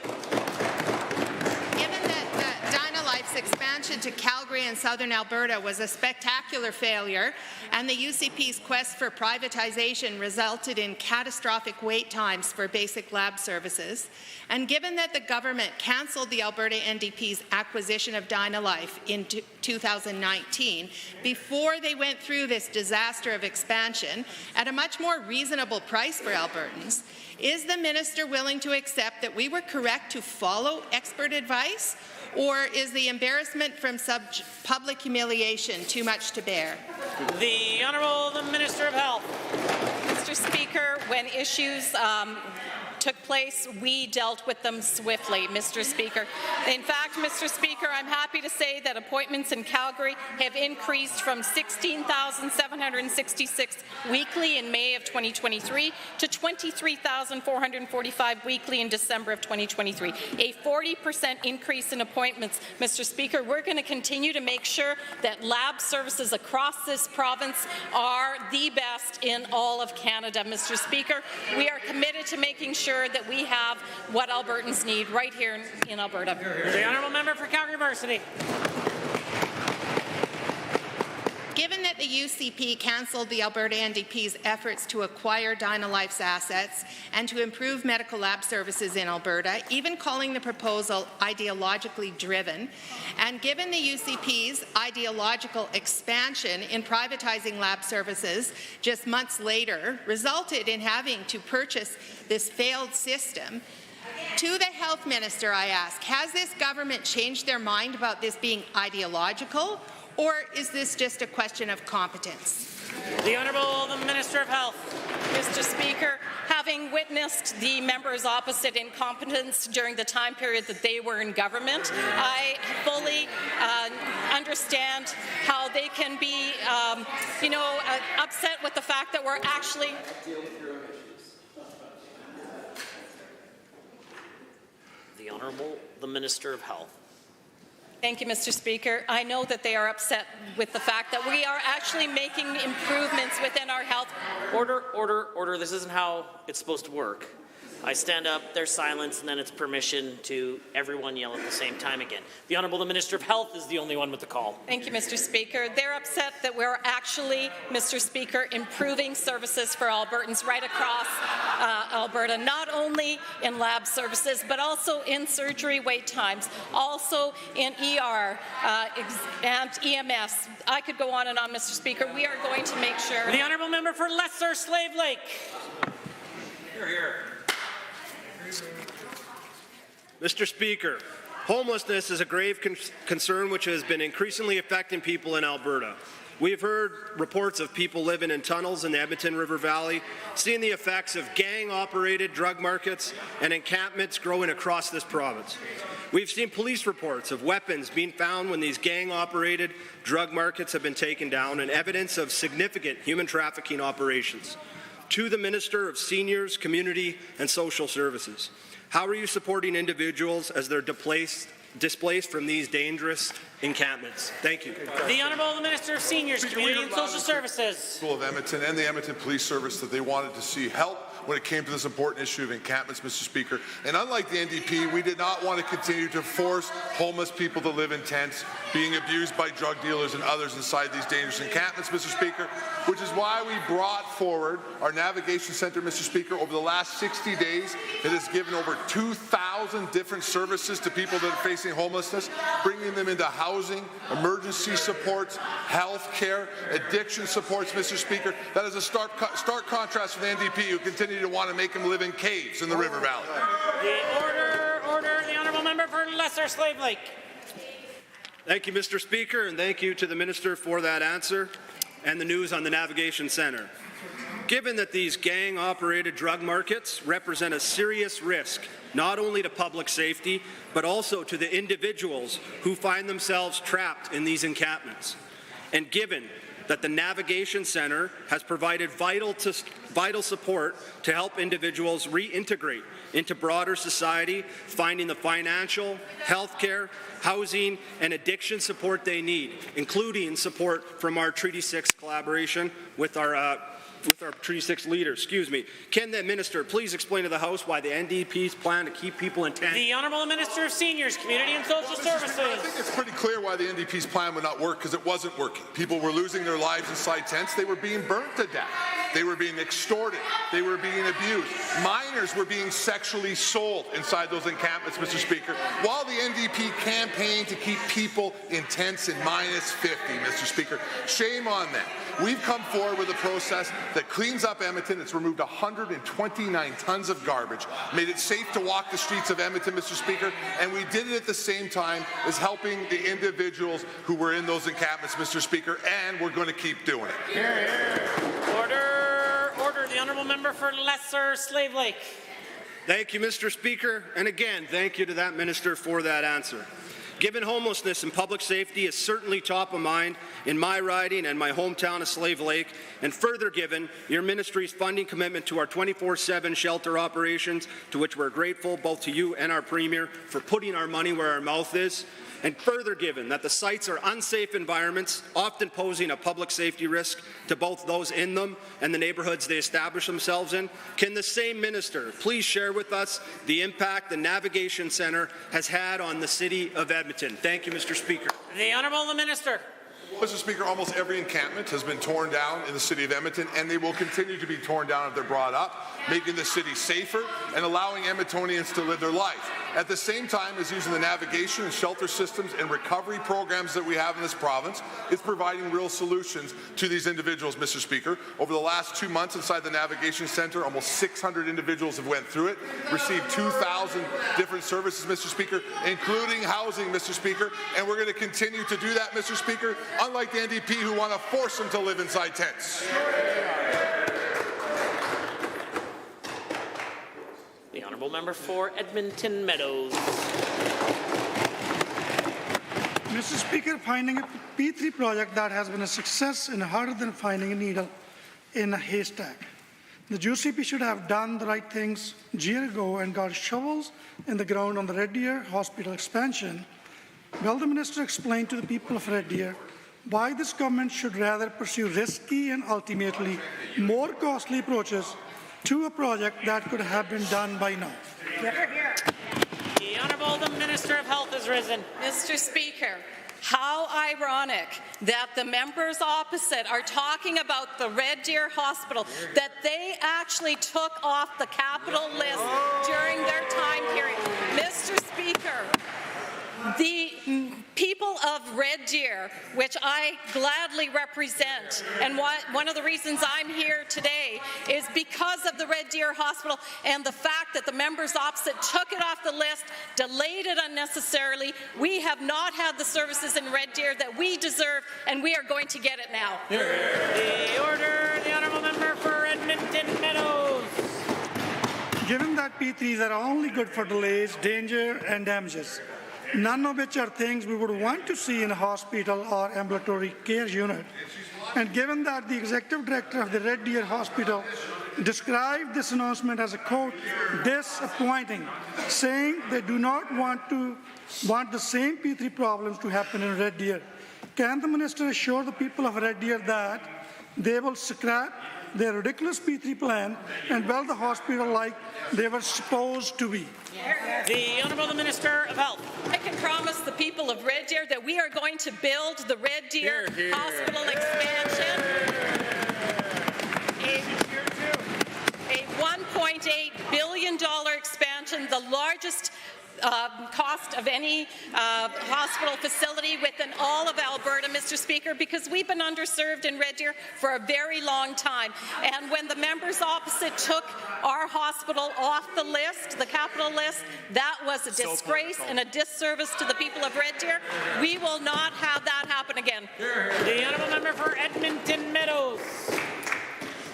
Given that DynaLife's expansion to Calgary and southern Alberta was a spectacular failure, and the UCP's quest for privatization resulted in catastrophic wait times for basic lab services, and given that the government cancelled the Alberta NDP's acquisition of DynaLife in 2019 before they went through this disaster of expansion at a much more reasonable price for Albertans, is the minister willing to accept that we were correct to follow expert advice, or is the embarrassment from public humiliation too much to bear? The Honourable the Minister of Health. Mr. Speaker, when issues took place, we dealt with them swiftly, Mr. Speaker. In fact, Mr. Speaker, I'm happy to say that appointments in Calgary have increased from 16,766 weekly in May of 2023 to 23,445 weekly in December of 2023. A 40% increase in appointments. Mr. Speaker, we're going to continue to make sure that lab services across this province are the best in all of Canada, Mr. Speaker. We are committed to making sure that we have what Albertans need right here in Alberta. The Honourable Member for Calgary Varsity. Given that the UCP cancelled the Alberta NDP's efforts to acquire DynaLife's assets and to improve medical lab services in Alberta, even calling the proposal ideologically driven, and given the UCP's ideological expansion in privatizing lab services just months later resulted in having to purchase this failed system, to the Health Minister I ask, has this government changed their mind about this being ideological, or is this just a question of competence? The Honourable the Minister of Health. Mr. Speaker, having witnessed the members opposite incompetence during the time period that they were in government, I fully understand how they can be, upset with the fact that we're actually. The Honourable the Minister of Health. Thank you, Mr. Speaker. I know that they are upset with the fact that we are actually making improvements within our health. Order, order, order. This isn't how it's supposed to work. I stand up, there's silence, and then it's permission to everyone yell at the same time again. The Honourable the Minister of Health is the only one with the call. Thank you, Mr. Speaker. They're upset that we're actually, Mr. Speaker, improving services for Albertans right across Alberta, not only in lab services, but also in surgery wait times, also in ER and EMS. I could go on and on, Mr. Speaker. We are going to make sure. The Honourable Member for Lesser Slave Lake. Here. Mr. Speaker, homelessness is a grave concern which has been increasingly affecting people in Alberta. We have heard reports of people living in tunnels in the Edmonton River Valley, seeing the effects of gang-operated drug markets and encampments growing across this province. We've seen police reports of weapons being found when these gang-operated drug markets have been taken down and evidence of significant human trafficking operations. To the Minister of Seniors, Community and Social Services, how are you supporting individuals as they're displaced from these dangerous encampments? Thank you. The Honourable the Minister of Seniors, Community and Social Services. School of Edmonton and the Edmonton Police Service that they wanted to see help when it came to this important issue of encampments, Mr. Speaker. And unlike the NDP, we did not want to continue to force homeless people to live in tents, being abused by drug dealers and others inside these dangerous encampments, Mr. Speaker, which is why we brought forward our navigation centre, Mr. Speaker. Over the last 60 days, it has given over 2,000 different services to people that are facing homelessness, bringing them into housing, emergency supports, health care, addiction supports, Mr. Speaker. That is a stark contrast with the NDP, who continue to want to make them live in caves in the River Valley. Order, the honourable member for Lesser Slave Lake. Thank you, Mr. Speaker, and thank you to the Minister for that answer and the news on the Navigation Centre. Given that these gang-operated drug markets represent a serious risk not only to public safety, but also to the individuals who find themselves trapped in these encampments, and given that the Navigation Centre has provided vital support to help individuals reintegrate into broader society, finding the financial, healthcare, housing, and addiction support they need, including support from our Treaty 6 collaboration with our Treaty 6 leaders. Can the Minister please explain to the House why the NDP's plan to keep people in tents? The Honourable Minister of Seniors, Community and Social Services. I think it's pretty clear why the NDP's plan would not work, because it wasn't working. People were losing their lives inside tents. They were being burnt to death. They were being extorted. They were being abused. Minors were being sexually sold inside those encampments, Mr. Speaker, while the NDP campaigned to keep people in tents in -50, Mr. Speaker. Shame on them. We've come forward with a process that cleans up Edmonton. It's removed 129 tons of garbage, made it safe to walk the streets of Edmonton, Mr. Speaker, and we did it at the same time as helping the individuals who were in those encampments, Mr. Speaker, and we're going to keep doing it. Order, the honourable member for Lesser Slave Lake. Thank you, Mr. Speaker, and again, thank you to that Minister for that answer. Given homelessness and public safety is certainly top of mind in my riding and my hometown of Slave Lake, and further given your ministry's funding commitment to our 24/7 shelter operations, to which we're grateful both to you and our Premier for putting our money where our mouth is, and further given that the sites are unsafe environments, often posing a public safety risk to both those in them and the neighbourhoods they establish themselves in, can the same minister please share with us the impact the Navigation Centre has had on the City of Edmonton? Thank you, Mr. Speaker. The Honourable Minister. Mr. Speaker, almost every encampment has been torn down in the City of Edmonton, and they will continue to be torn down if they're brought up, making the city safer and allowing Edmontonians to live their life. At the same time as using the navigation and shelter systems and recovery programs that we have in this province, it's providing real solutions to these individuals, Mr. Speaker. Over the last 2 months inside the Navigation Centre, almost 600 individuals have went through it, received 2,000 different services, Mr. Speaker, including housing, Mr. Speaker, and we're going to continue to do that, Mr. Speaker, unlike the NDP who want to force them to live inside tents. The honourable member for Edmonton Meadows. Mr. Speaker, finding a P3 project that has been a success is harder than finding a needle in a haystack. The UCP should have done the right things a year ago and got shovels in the ground on the Red Deer Hospital expansion. Will the minister explain to the people of Red Deer why this government should rather pursue risky and ultimately more costly approaches to a project that could have been done by now? The Honourable the Minister of Health has risen. Mr. Speaker, how ironic that the members opposite are talking about the Red Deer Hospital that they actually took off the capital list during their time period. Mr. Speaker, the people of Red Deer, which I gladly represent, and one of the reasons I'm here today is because of the Red Deer Hospital and the fact that the members opposite took it off the list, delayed it unnecessarily. We have not had the services in Red Deer that we deserve, and we are going to get it now. The order, the honourable member for Edmonton Meadows. Given that P3s are only good for delays, danger, and damages, none of which are things we would want to see in a hospital or ambulatory care unit. And given that the executive director of the Red Deer Hospital described this announcement as a, quote, disappointing, saying they do not want the same P3 problems to happen in Red Deer, can the minister assure the people of Red Deer that they will scrap their ridiculous P3 plan and build the hospital like they were supposed to be. The Honourable Minister of Health. I can promise the people of Red Deer that we are going to build the Red Deer Hospital expansion. A $1.8 billion expansion, the largest cost of any hospital facility within all of Alberta, Mr. Speaker, because we've been underserved in Red Deer for a very long time. And when the members opposite took our hospital off the list, the capital list, that was a disgrace and a disservice to the people of Red Deer. We will not have that happen again. The Honourable Member for Edmonton Meadows.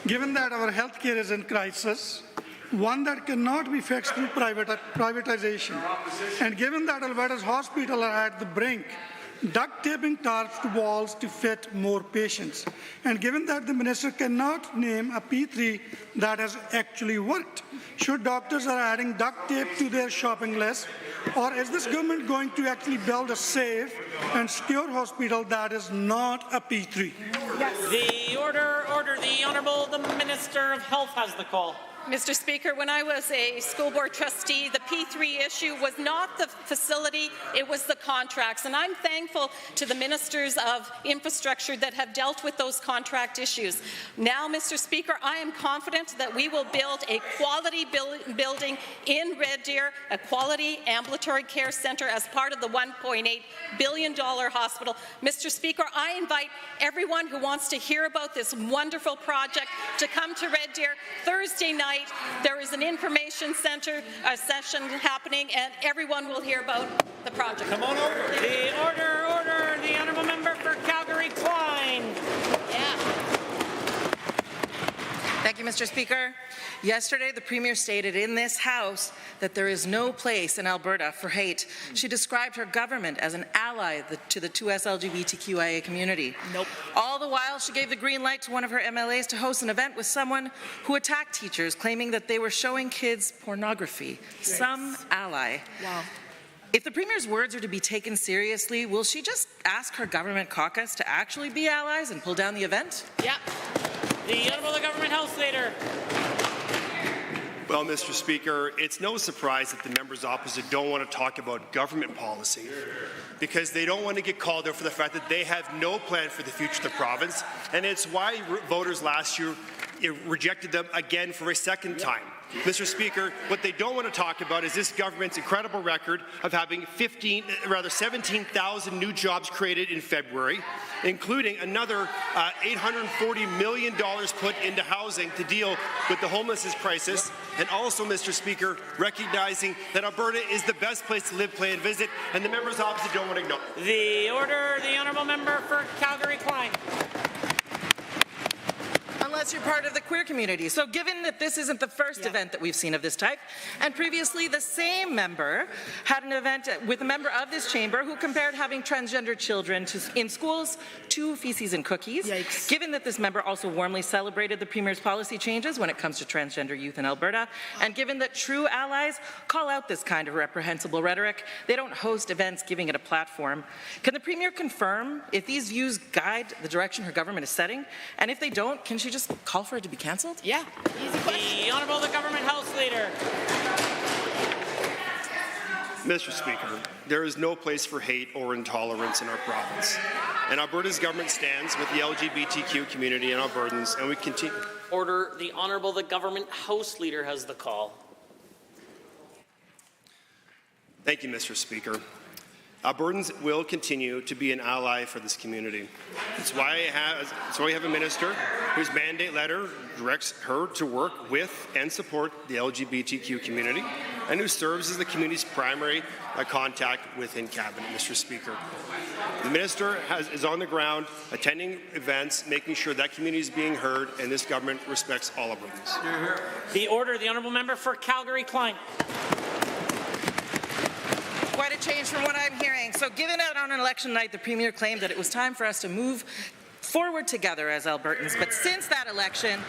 Given that our healthcare is in crisis, one that cannot be fixed through privatization, and given that Alberta's hospitals are at the brink, duct taping tarps to walls to fit more patients, and given that the minister cannot name a P3 that has actually worked, should doctors are adding duct tape to their shopping list, or is this government going to actually build a safe and secure hospital that is not a P3? Yes. The order. The Honourable the Minister of Health has the call. Mr. Speaker, when I was a school board trustee, the P3 issue was not the facility, it was the contracts. And I'm thankful to the ministers of infrastructure that have dealt with those contract issues. Now, Mr. Speaker, I am confident that we will build a quality building in Red Deer, a quality ambulatory care centre as part of the $1.8 billion hospital. Mr. Speaker, I invite everyone who wants to hear about this wonderful project to come to Red Deer Thursday night. There is an information center session happening, and everyone will hear about the project. Come on over. The order. The Honourable Member for Calgary Klein. Thank you, Mr. Speaker. Yesterday, the Premier stated in this House that there is no place in Alberta for hate. She described her government as an ally to the 2S LGBTQIA community. Nope. All the while, she gave the green light to one of her MLAs to host an event with someone who attacked teachers, claiming that they were showing kids pornography. Yes. Some ally. Wow. If the Premier's words are to be taken seriously, will she just ask her government caucus to actually be allies and pull down the event? Yeah. The Honourable Government House Leader. Well, Mr. Speaker, it's no surprise that the members opposite don't want to talk about government policy because they don't want to get called out for the fact that they have no plan for the future of the province, and it's why voters last year rejected them again for a second time. Mr. Speaker, what they don't want to talk about is this government's incredible record of having 17,000 new jobs created in February, including another $840 million put into housing to deal with the homelessness crisis, and also, Mr. Speaker, recognizing that Alberta is the best place to live, play, and visit, and the members opposite don't want to ignore. The order. The Honourable Member for Calgary Klein. Unless you're part of the queer community. So given that this isn't the first event that we've seen of this type, and previously the same member had an event with a member of this chamber who compared having transgender children in schools to feces and cookies. Yikes. Given that this member also warmly celebrated the Premier's policy changes when it comes to transgender youth in Alberta, and given that true allies call out this kind of reprehensible rhetoric, they don't host events giving it a platform. Can the Premier confirm if these views guide the direction her government is setting? And if they don't, can she just call for it to be cancelled? Yeah. Easy question. The Honourable the Government House Leader. Mr. Speaker, there is no place for hate or intolerance in our province. And Alberta's government stands with the LGBTQ community and Albertans, and we continue. Order. The Honourable the Government House Leader has the call. Thank you, Mr. Speaker. Albertans will continue to be an ally for this community. That's why we have a minister whose mandate letter directs her to work with and support the LGBTQ community and who serves as the community's primary contact within Cabinet, Mr. Speaker. The minister is on the ground, attending events, making sure that community is being heard, and this government respects all Albertans. The order. The Honourable Member for Calgary Klein. Quite a change from what I'm hearing. So given out on an election night, the Premier claimed that it was time for us to move forward together as Albertans. But since that election,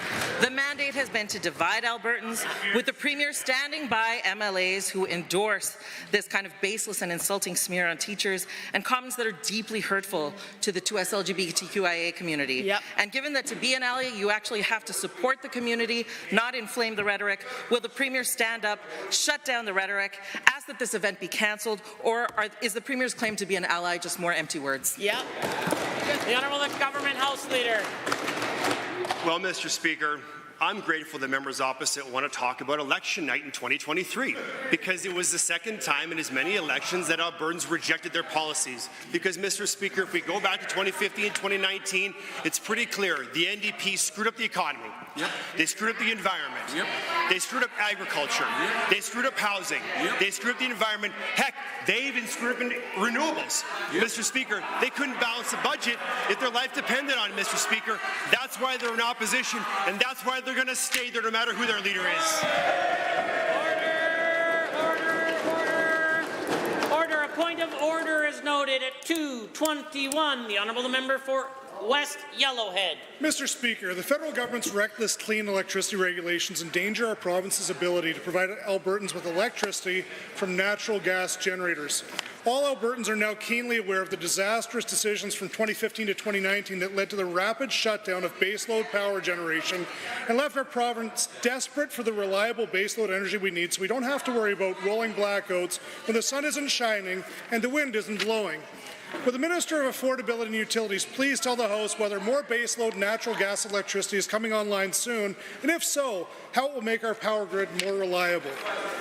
the mandate has been to divide Albertans, with the Premier standing by MLAs who endorse this kind of baseless and insulting smear on teachers and comments that are deeply hurtful to the 2S LGBTQIA community. Yep. And given that to be an ally, you actually have to support the community, not inflame the rhetoric, will the Premier stand up, shut down the rhetoric, ask that this event be cancelled, or is the Premier's claim to be an ally just more empty words? Yeah. The Honourable Government House Leader. Well, Mr. Speaker, I'm grateful the members opposite want to talk about election night in 2023 because it was the second time in as many elections that Albertans rejected their policies. Because, Mr. Speaker, if we go back to 2015 and 2019, it's pretty clear the NDP screwed up the economy. Yep. They screwed up the environment. Yep. They screwed up agriculture. Yep. They screwed up housing. Yep. They screwed up the environment. Heck, they even screwed up in renewables. Yep. Mr. Speaker, they couldn't balance the budget if their life depended on it, Mr. Speaker. That's why they're in opposition, and that's why they're going to stay there no matter who their leader is. Order. A point of order is noted at 2:21. The Honourable Member for West Yellowhead. Mr. Speaker, the federal government's reckless clean electricity regulations endanger our province's ability to provide Albertans with electricity from natural gas generators. All Albertans are now keenly aware of the disastrous decisions from 2015 to 2019 that led to the rapid shutdown of baseload power generation and left our province desperate for the reliable baseload energy we need so we don't have to worry about rolling blackouts when the sun isn't shining and the wind isn't blowing. Will the Minister of Affordability and Utilities please tell the House whether more baseload natural gas electricity is coming online soon, and if so, how it will make our power grid more reliable?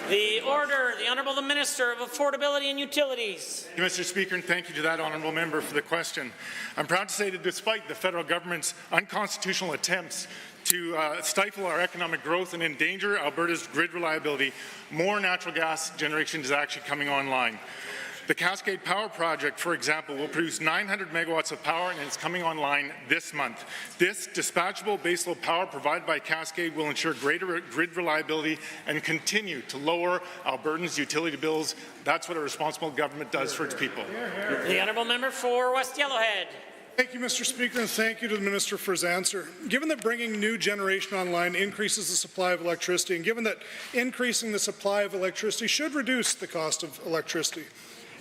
The order. The Honourable Minister of Affordability and Utilities. Thank you, Mr. Speaker, and thank you to that honourable member for the question. I'm proud to say that despite the federal government's unconstitutional attempts to stifle our economic growth and endanger Alberta's grid reliability, more natural gas generation is actually coming online. The Cascade Power Project, for example, will produce 900 megawatts of power and it's coming online this month. This dispatchable baseload power provided by Cascade will ensure greater grid reliability and continue to lower Albertans' utility bills. That's what a responsible government does for its people. The Honourable Member for West Yellowhead. Thank you, Mr. Speaker, and thank you to the Minister for his answer. Given that bringing new generation online increases the supply of electricity, and given that increasing the supply of electricity should reduce the cost of electricity,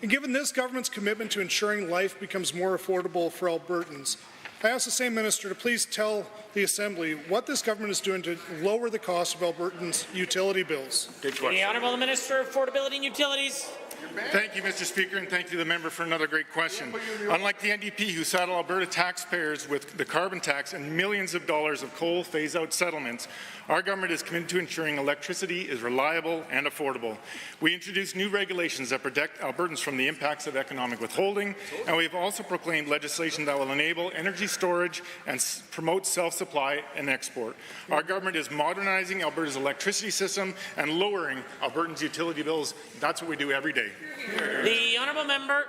and given this government's commitment to ensuring life becomes more affordable for Albertans, I ask the same minister to please tell the Assembly what this government is doing to lower the cost of Albertans' utility bills. Good question. The Honourable Minister of Affordability and Utilities. Thank you, Mr. Speaker, and thank you to the member for another great question. Unlike the NDP, who saddle Alberta taxpayers with the carbon tax and millions of dollars of coal phase-out settlements, our government is committed to ensuring electricity is reliable and affordable. We introduced new regulations that protect Albertans from the impacts of economic withholding, and we have also proclaimed legislation that will enable energy storage and promote self-supply and export. Our government is modernizing Alberta's electricity system and lowering Albertans' utility bills. That's what we do every day. The Honourable Member.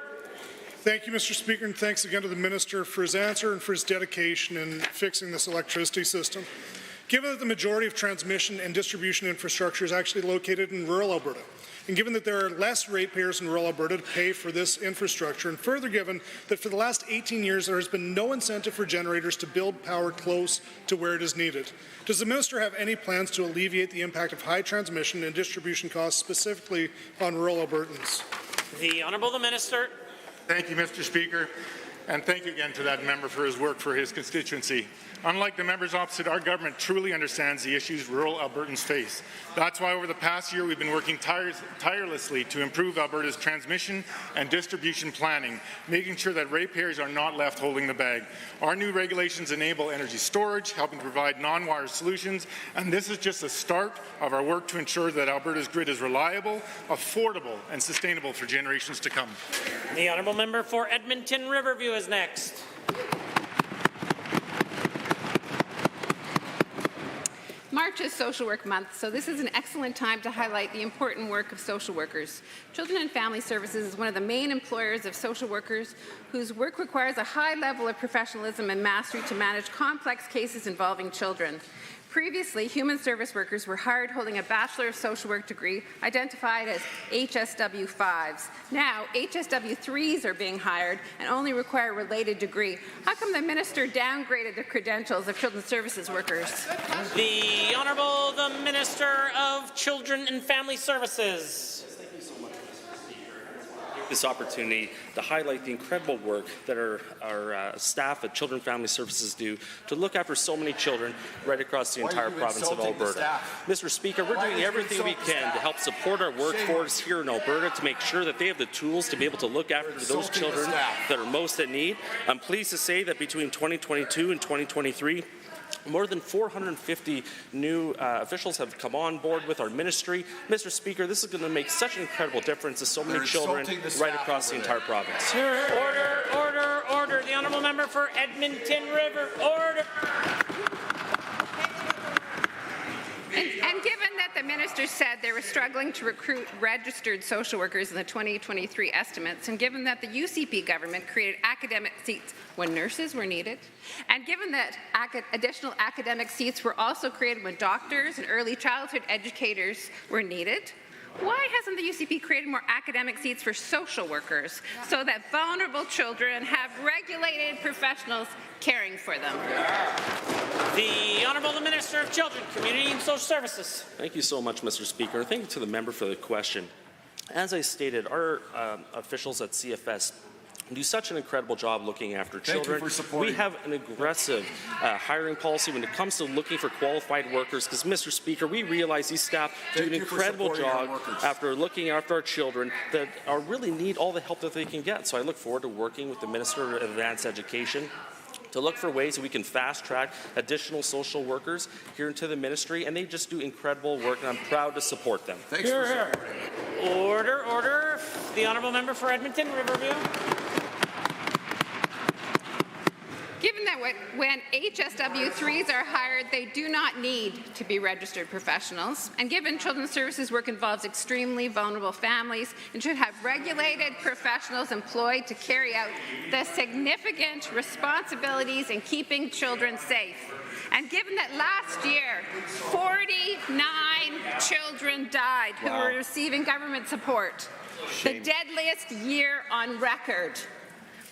Thank you, Mr. Speaker, and thanks again to the Minister for his answer and for his dedication in fixing this electricity system. Given that the majority of transmission and distribution infrastructure is actually located in rural Alberta, and given that there are less ratepayers in rural Alberta to pay for this infrastructure, and further given that for the last 18 years there has been no incentive for generators to build power close to where it is needed, does the Minister have any plans to alleviate the impact of high transmission and distribution costs specifically on rural Albertans? The Honourable Minister. Thank you, Mr. Speaker, and thank you again to that member for his work for his constituency. Unlike the members opposite, our government truly understands the issues rural Albertans face. That's why over the past year we've been working tirelessly to improve Alberta's transmission and distribution planning, making sure that ratepayers are not left holding the bag. Our new regulations enable energy storage, helping to provide non-wire solutions, and this is just the start of our work to ensure that Alberta's grid is reliable, affordable, and sustainable for generations to come. The Honourable Member for Edmonton Riverview is next. March is Social Work Month, so this is an excellent time to highlight the important work of social workers. Children and Family Services is one of the main employers of social workers whose work requires a high level of professionalism and mastery to manage complex cases involving children. Previously, human service workers were hired holding a Bachelor of Social Work degree identified as HSW5s. Now, HSW3s are being hired and only require a related degree. How come the minister downgraded the credentials of children's services workers? The Honourable the Minister of Children and Family Services. This opportunity to highlight the incredible work that our staff at Children and Family Services do to look after so many children right across the entire province of Alberta. Mr. Speaker, we're doing everything we can to help support our workforce here in Alberta to make sure that they have the tools to be able to look after those children that are most in need. I'm pleased to say that between 2022 and 2023, more than 450 new officials have come on board with our ministry. Mr. Speaker, this is going to make such an incredible difference to so many children right across the entire province. Order, order, order. The Honourable Member for Edmonton River, order. And given that the minister said they were struggling to recruit registered social workers in the 2023 estimates, and given that the UCP government created academic seats when nurses were needed, and given that additional academic seats were also created when doctors and early childhood educators were needed, why hasn't the UCP created more academic seats for social workers so that vulnerable children have regulated professionals caring for them? The Honourable the Minister of Children, Community and Social Services. Thank you so much, Mr. Speaker. Thank you to the member for the question. As I stated, our officials at CFS do such an incredible job looking after children. We have an aggressive hiring policy when it comes to looking for qualified workers because, Mr. Speaker, we realize these staff do an incredible job after looking after our children that really need all the help that they can get. So I look forward to working with the Minister of Advanced Education to look for ways that we can fast-track additional social workers here into the ministry, and they just do incredible work, and I'm proud to support them. Thanks for order, order. The Honourable Member for Edmonton Riverview. Given that when HSW3s are hired, they do not need to be registered professionals, and given children's services work involves extremely vulnerable families and should have regulated professionals employed to carry out the significant responsibilities in keeping children safe. And given that last year, 49 children died who were receiving government support, the deadliest year on record,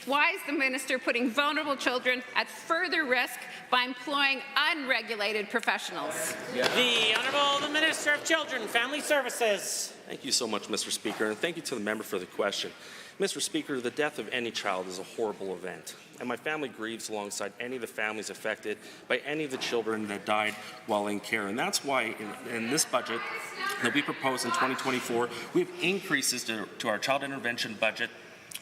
why is the minister putting vulnerable children at further risk by employing unregulated professionals? The Honourable the Minister of Children, Family Services. Thank you so much, Mr. Speaker, and thank you to the member for the question. Mr. Speaker, the death of any child is a horrible event, and my family grieves alongside any of the families affected by any of the children that died while in care. And that's why in this budget that we propose in 2024, we have increases to our child intervention budget.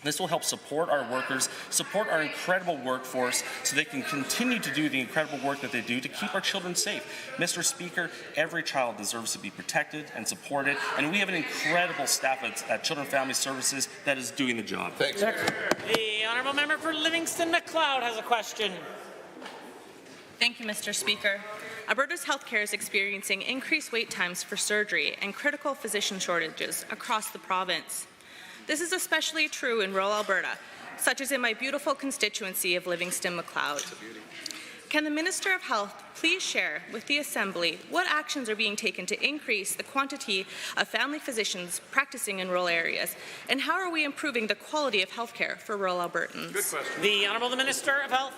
This will help support our workers, support our incredible workforce, so they can continue to do the incredible work that they do to keep our children safe. Mr. Speaker, every child deserves to be protected and supported, and we have an incredible staff at Children and Family Services that is doing the job. Thanks. The Honourable Member for Livingston-McLeod has a question. Thank you, Mr. Speaker. Alberta's healthcare is experiencing increased wait times for surgery and critical physician shortages across the province. This is especially true in rural Alberta, such as in my beautiful constituency of Livingston-McLeod. Can the Minister of Health please share with the Assembly what actions are being taken to increase the quantity of family physicians practicing in rural areas, and how are we improving the quality of healthcare for rural Albertans? Good question. The Honourable the Minister of Health.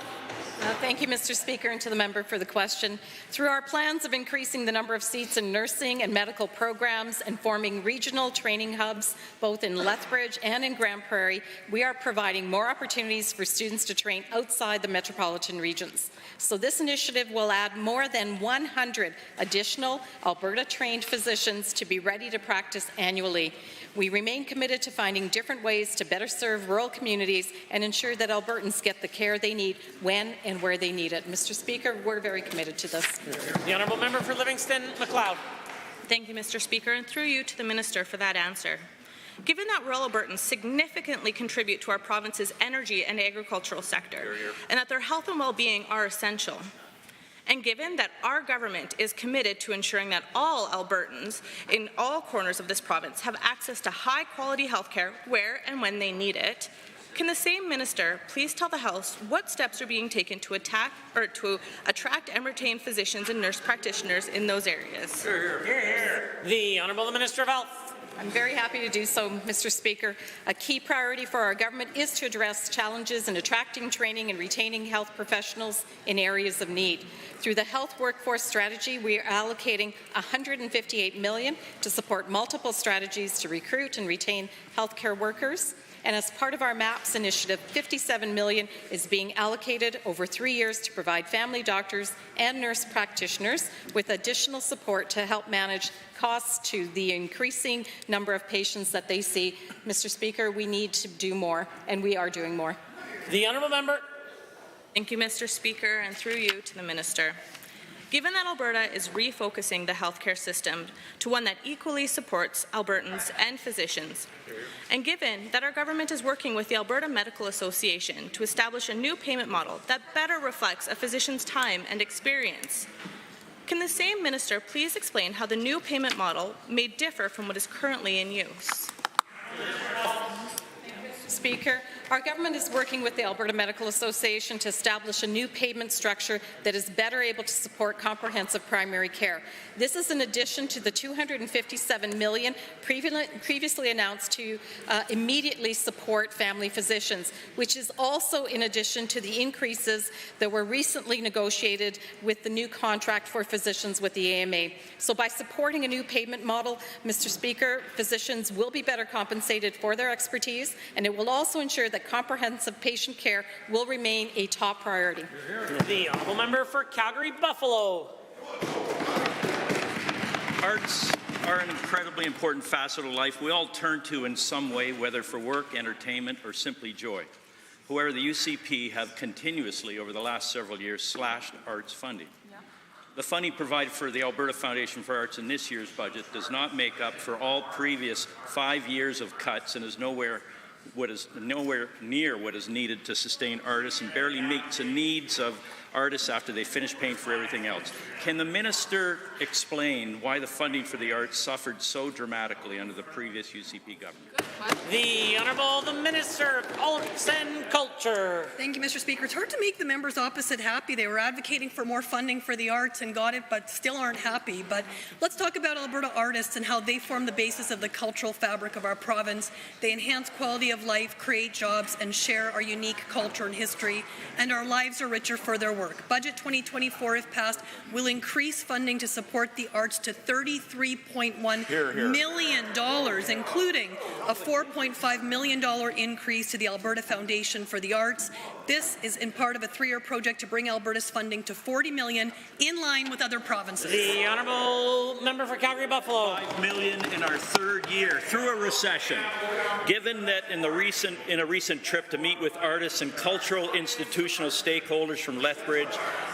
Thank you, Mr. Speaker, and to the member for the question. Through our plans of increasing the number of seats in nursing and medical programs and forming regional training hubs, both in Lethbridge and in Grand Prairie, we are providing more opportunities for students to train outside the metropolitan regions. So this initiative will add more than 100 additional Alberta-trained physicians to be ready to practice annually. We remain committed to finding different ways to better serve rural communities and ensure that Albertans get the care they need when and where they need it. Mr. Speaker, we're very committed to this. The Honourable Member for Livingston-McLeod. Thank you, Mr. Speaker, and through you to the Minister for that answer. Given that rural Albertans significantly contribute to our province's energy and agricultural sector, and that their health and well-being are essential, And given that our government is committed to ensuring that all Albertans in all corners of this province have access to high-quality health care where and when they need it, can the same minister please tell the House what steps are being taken to attract and retain physicians and nurse practitioners in those areas? The Honourable Minister of Health. I'm very happy to do so, Mr. Speaker. A key priority for our government is to address challenges in attracting, training and retaining health professionals in areas of need. Through the Health Workforce Strategy, we are allocating $158 million to support multiple strategies to recruit and retain healthcare workers. And as part of our MAPS initiative, $57 million is being allocated over 3 years to provide family doctors and nurse practitioners with additional support to help manage costs to the increasing number of patients that they see. Mr. Speaker, we need to do more, and we are doing more. The Honourable Member. Thank you, Mr. Speaker, and through you to the Minister. Given that Alberta is refocusing the healthcare system to one that equally supports Albertans and physicians, and given that our government is working with the Alberta Medical Association to establish a new payment model that better reflects a physician's time and experience, can the same minister please explain how the new payment model may differ from what is currently in use? Speaker, our government is working with the Alberta Medical Association to establish a new payment structure that is better able to support comprehensive primary care. This is in addition to the $257 million previously announced to immediately support family physicians, which is also in addition to the increases that were recently negotiated with the new contract for physicians with the AMA. So by supporting a new payment model, Mr. Speaker, physicians will be better compensated for their expertise, and it will also ensure that comprehensive patient care will remain a top priority. The Honourable Member for Calgary-Buffalo. Arts are an incredibly important facet of life we all turn to in some way, whether for work, entertainment, or simply joy. However, the UCP have continuously, over the last several years, slashed arts funding. The funding provided for the Alberta Foundation for Arts in this year's budget does not make up for all previous 5 years of cuts and is nowhere near what is needed to sustain artists and barely meets the needs of artists after they finish paying for everything else. Can the minister explain why the funding for the arts suffered so dramatically under the previous UCP government? The Honourable the Minister of Arts and Culture. Thank you, Mr. Speaker. It's hard to make the members opposite happy. They were advocating for more funding for the arts and got it, but still aren't happy. But let's talk about Alberta artists and how they form the basis of the cultural fabric of our province. They enhance quality of life, create jobs, and share our unique culture and history, and our lives are richer for their work. Budget 2024, if passed, will increase funding to support the arts to $33.1 million, including a $4.5 million increase to the Alberta Foundation for the Arts. This is in part of a 3-year project to bring Alberta's funding to $40 million, in line with other provinces. The Honourable Member for Calgary-Buffalo. $5 million in our 3rd year through a recession. Given that in a recent trip to meet with artists and cultural institutional stakeholders from Lethbridge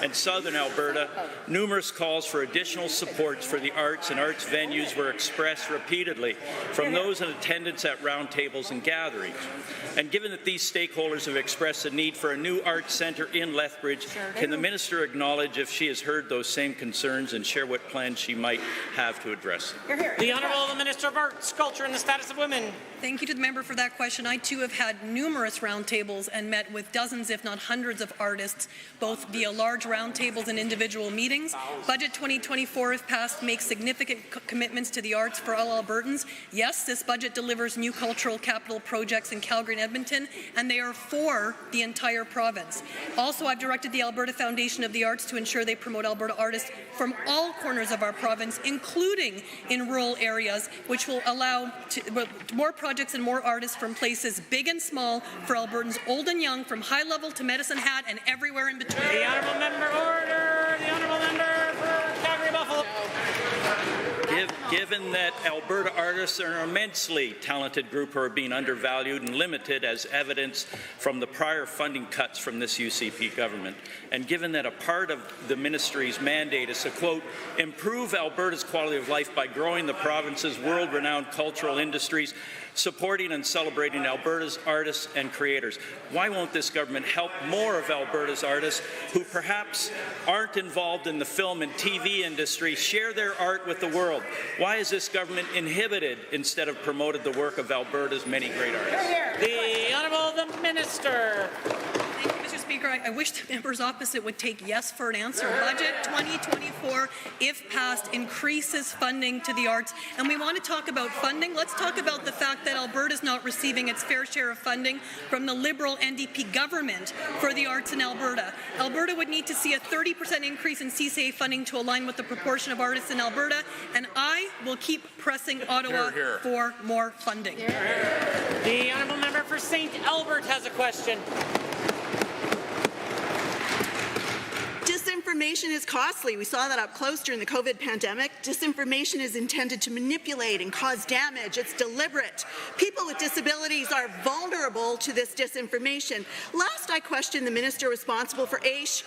and Southern Alberta, numerous calls for additional supports for the arts and arts venues were expressed repeatedly from those in attendance at roundtables and gatherings. And given that these stakeholders have expressed a need for a new arts centre in Lethbridge, can the minister acknowledge if she has heard those same concerns and share what plans she might have to address them? The Honourable the Minister of Arts, Culture and the Status of Women. Thank you to the member for that question. I too have had numerous roundtables and met with dozens, if not hundreds, of artists, both via large roundtables and individual meetings. Budget 2024, if passed, makes significant commitments to the arts for all Albertans. Yes, this budget delivers new cultural capital projects in Calgary and Edmonton, and they are for the entire province. Also, I've directed the Alberta Foundation of the Arts to ensure they promote Alberta artists from all corners of our province, including in rural areas, which will allow more projects and more artists from places big and small for Albertans old and young, from High Level to Medicine Hat and everywhere in between. The Honourable Member order. The Honourable Member for Calgary-Buffalo. Given that Alberta artists are an immensely talented group who are being undervalued and limited as evidence from the prior funding cuts from this UCP government, and given that a part of the ministry's mandate is to, quote, improve Alberta's quality of life by growing the province's world-renowned cultural industries, supporting and celebrating Alberta's artists and creators. Why won't this government help more of Alberta's artists who perhaps aren't involved in the film and TV industry share their art with the world? Why has this government inhibited instead of promoted the work of Alberta's many great artists? The Honourable the Minister. Thank you, Mr. Speaker. I wish the members opposite would take yes for an answer. Budget 2024, if passed, increases funding to the arts. And we want to talk about funding. Let's talk about the fact that Alberta is not receiving its fair share of funding from the Liberal NDP government for the arts in Alberta. Alberta would need to see a 30% increase in CCA funding to align with the proportion of artists in Alberta, and I will keep pressing Ottawa for more funding. The Honourable Member for St. Albert has a question. Disinformation is costly. We saw that up close during the COVID pandemic. Disinformation is intended to manipulate and cause damage. It's deliberate. People with disabilities are vulnerable to this disinformation. Last, I questioned the minister responsible for AISH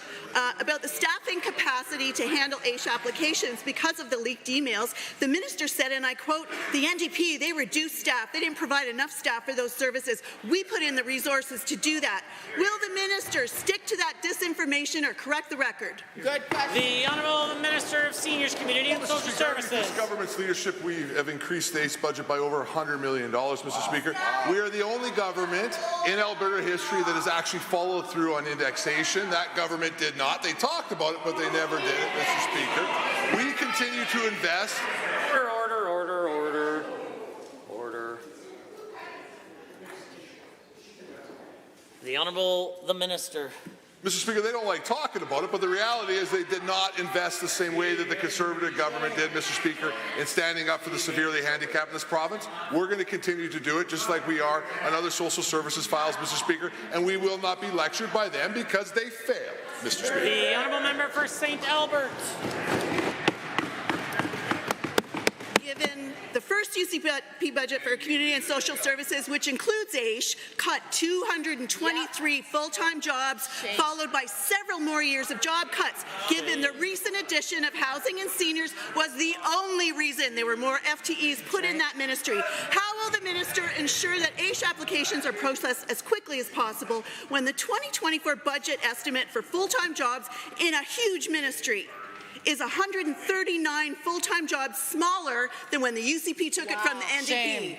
about the staffing capacity to handle AISH applications because of the leaked emails. The minister said, and I quote, "The NDP, they reduced staff. They didn't provide enough staff for those services. We put in the resources to do that." Will the minister stick to that disinformation or correct the record? Good question. The Honourable Minister of Seniors, Community and Social Services. This government's leadership, we have increased the ACE budget by over $100 million, Mr. Speaker. We are the only government in Alberta history that has actually followed through on indexation. That government did not. They talked about it, but they never did it, Mr. Speaker. We continue to invest. Order. The Honourable the Minister. Mr. Speaker, they don't like talking about it, but the reality is they did not invest the same way that the Conservative government did, Mr. Speaker, in standing up for the severely handicapped in this province. We're going to continue to do it, just like we are on other social services files, Mr. Speaker, and we will not be lectured by them because they failed, Mr. Speaker. The Honourable Member for St. Albert. Given the first UCP budget for community and social services, which includes AISH, cut 223 full-time jobs, followed by several more years of job cuts. Given the recent addition of housing and seniors was the only reason there were more FTEs put in that ministry. How will the minister ensure that AISH applications are processed as quickly as possible when the 2024 budget estimate for full-time jobs in a huge ministry is 139 full-time jobs smaller than when the UCP took it from the NDP.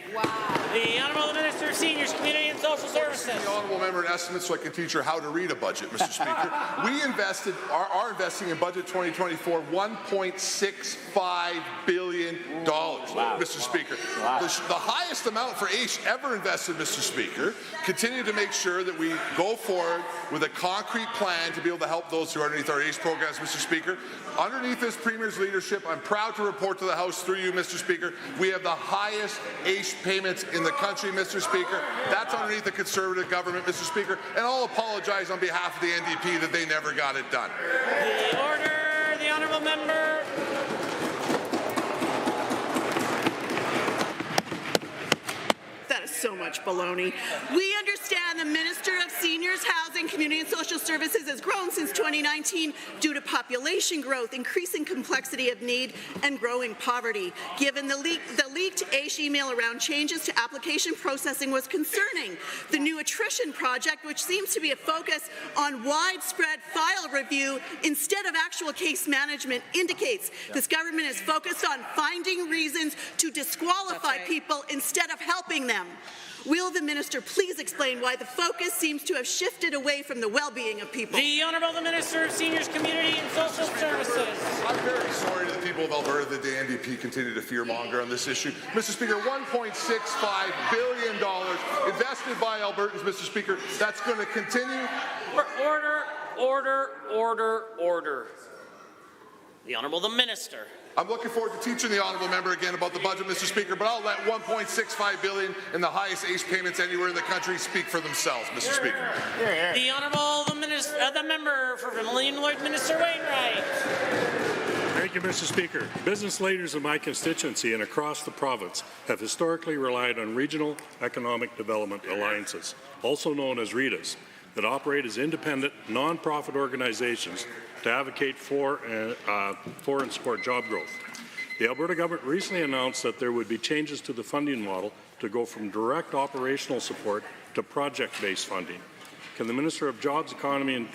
The Honourable Minister of Seniors, Community and Social Services. The Honourable Member an estimate so I can teach her how to read a budget, Mr. Speaker. We are investing in budget 2024 $1.65 billion, Mr. Speaker. The highest amount for AISH ever invested, Mr. Speaker. Continue to make sure that we go forward with a concrete plan to be able to help those who are underneath our AISH programs, Mr. Speaker. Underneath this Premier's leadership, I'm proud to report to the House through you, Mr. Speaker, we have the highest AISH payments in the country, Mr. Speaker. That's underneath the Conservative government, Mr. Speaker, and I'll apologize on behalf of the NDP that they never got it done. The order, the Honourable Member. That is so much baloney. We understand the Minister of Seniors, Housing, Community and Social Services has grown since 2019 due to population growth, increasing complexity of need, and growing poverty. Given the leaked AISH email around changes to application processing was concerning. The new attrition project, which seems to be a focus on widespread file review instead of actual case management, indicates this government is focused on finding reasons to disqualify people instead of helping them. Will the minister please explain why the focus seems to have shifted away from the well-being of people? The Honourable the Minister of Seniors, Community and Social Services. I'm very sorry to the people of Alberta that the NDP continue to fearmonger on this issue. Mr. Speaker, $1.65 billion invested by Albertans, Mr. Speaker. That's going to continue. Order. The Honourable the Minister. I'm looking forward to teaching the Honourable Member again about the budget, Mr. Speaker, but I'll let $1.65 billion and the highest AISH payments anywhere in the country speak for themselves, Mr. Speaker. The Honourable the Member for Vermilion Lord Minister Wainwright. Thank you, Mr. Speaker. Business leaders in my constituency and across the province have historically relied on regional economic development alliances, also known as REDAs, that operate as independent, non-profit organizations to advocate for and support job growth. The Alberta government recently announced that there would be changes to the funding model to go from direct operational support to project-based funding. Can the Minister of Jobs, Economy and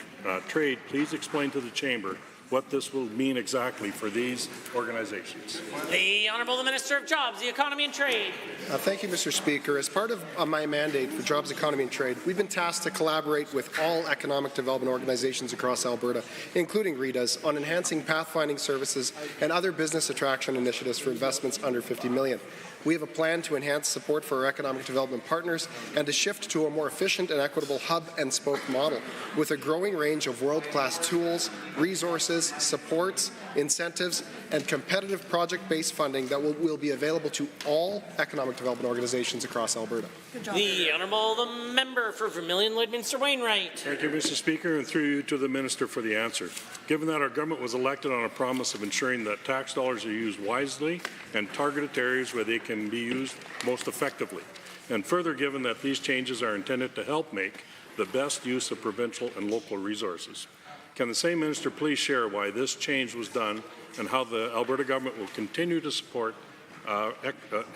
Trade please explain to the Chamber what this will mean exactly for these organizations? The Honourable Minister of Jobs, the Economy and Trade. Thank you, Mr. Speaker. As part of my mandate for Jobs, Economy and Trade, we've been tasked to collaborate with all economic development organizations across Alberta, including RETAs, on enhancing pathfinding services and other business attraction initiatives for investments under $50 million. We have a plan to enhance support for our economic development partners and to shift to a more efficient and equitable hub-and-spoke model with a growing range of world-class tools, resources, supports, incentives, and competitive project-based funding that will be available to all economic development organizations across Alberta. The Honourable Member for Vermilion Lloydminster Wainwright. Thank you, Mr. Speaker, and through you to the Minister for the answer. Given that our government was elected on a promise of ensuring that tax dollars are used wisely and targeted to areas where they can be used most effectively, and further given that these changes are intended to help make the best use of provincial and local resources, can the same minister please share why this change was done and how the Alberta government will continue to support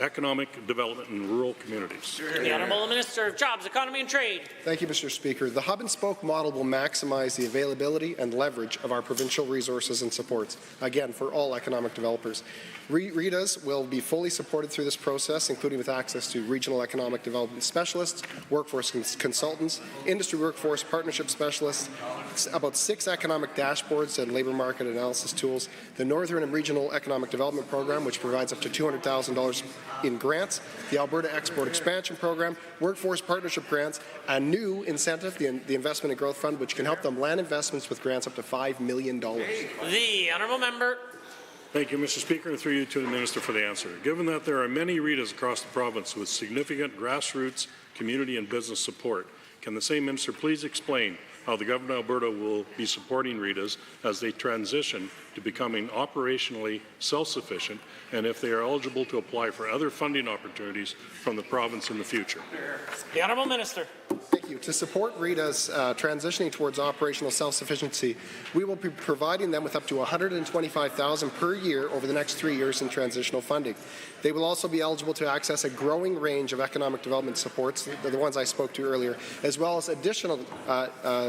economic development in rural communities? The Honourable Minister of Jobs, Economy and Trade. Thank you, Mr. Speaker. The hub-and-spoke model will maximize the availability and leverage of our provincial resources and supports, again, for all economic developers. RETAs will be fully supported through this process, including with access to regional economic development specialists, workforce consultants, industry workforce partnership specialists, about 6 economic dashboards and labour market analysis tools, the Northern and Regional Economic Development Program, which provides up to $200,000 in grants, the Alberta Export Expansion Program, workforce partnership grants, a new incentive, the Investment and Growth Fund, which can help them land investments with grants up to $5 million. The Honourable Member. Thank you, Mr. Speaker, and through you to the Minister for the answer. Given that there are many RETAs across the province with significant grassroots community and business support, can the same minister please explain how the Government of Alberta will be supporting RETAs as they transition to becoming operationally self-sufficient, and if they are eligible to apply for other funding opportunities from the province in the future? The Honourable Minister. Thank you. To support RETAs transitioning towards operational self-sufficiency, we will be providing them with up to $125,000 per year over the next 3 years in transitional funding. They will also be eligible to access a growing range of economic development supports, the ones I spoke to earlier, as well as additional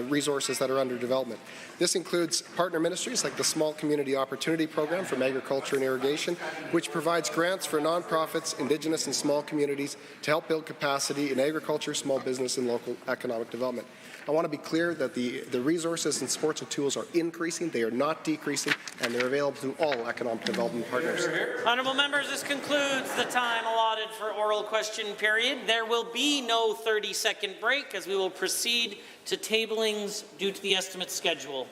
resources that are under development. This includes partner ministries like the Small Community Opportunity Program from Agriculture and Irrigation, which provides grants for nonprofits, Indigenous and small communities to help build capacity in agriculture, small business and local economic development. I want to be clear that the resources and supports and tools are increasing, they are not decreasing, and they're available to all economic development partners. Honourable members, this concludes the time allotted for oral question period. There will be no 30-second break as we will proceed to tablings due to the estimate schedule.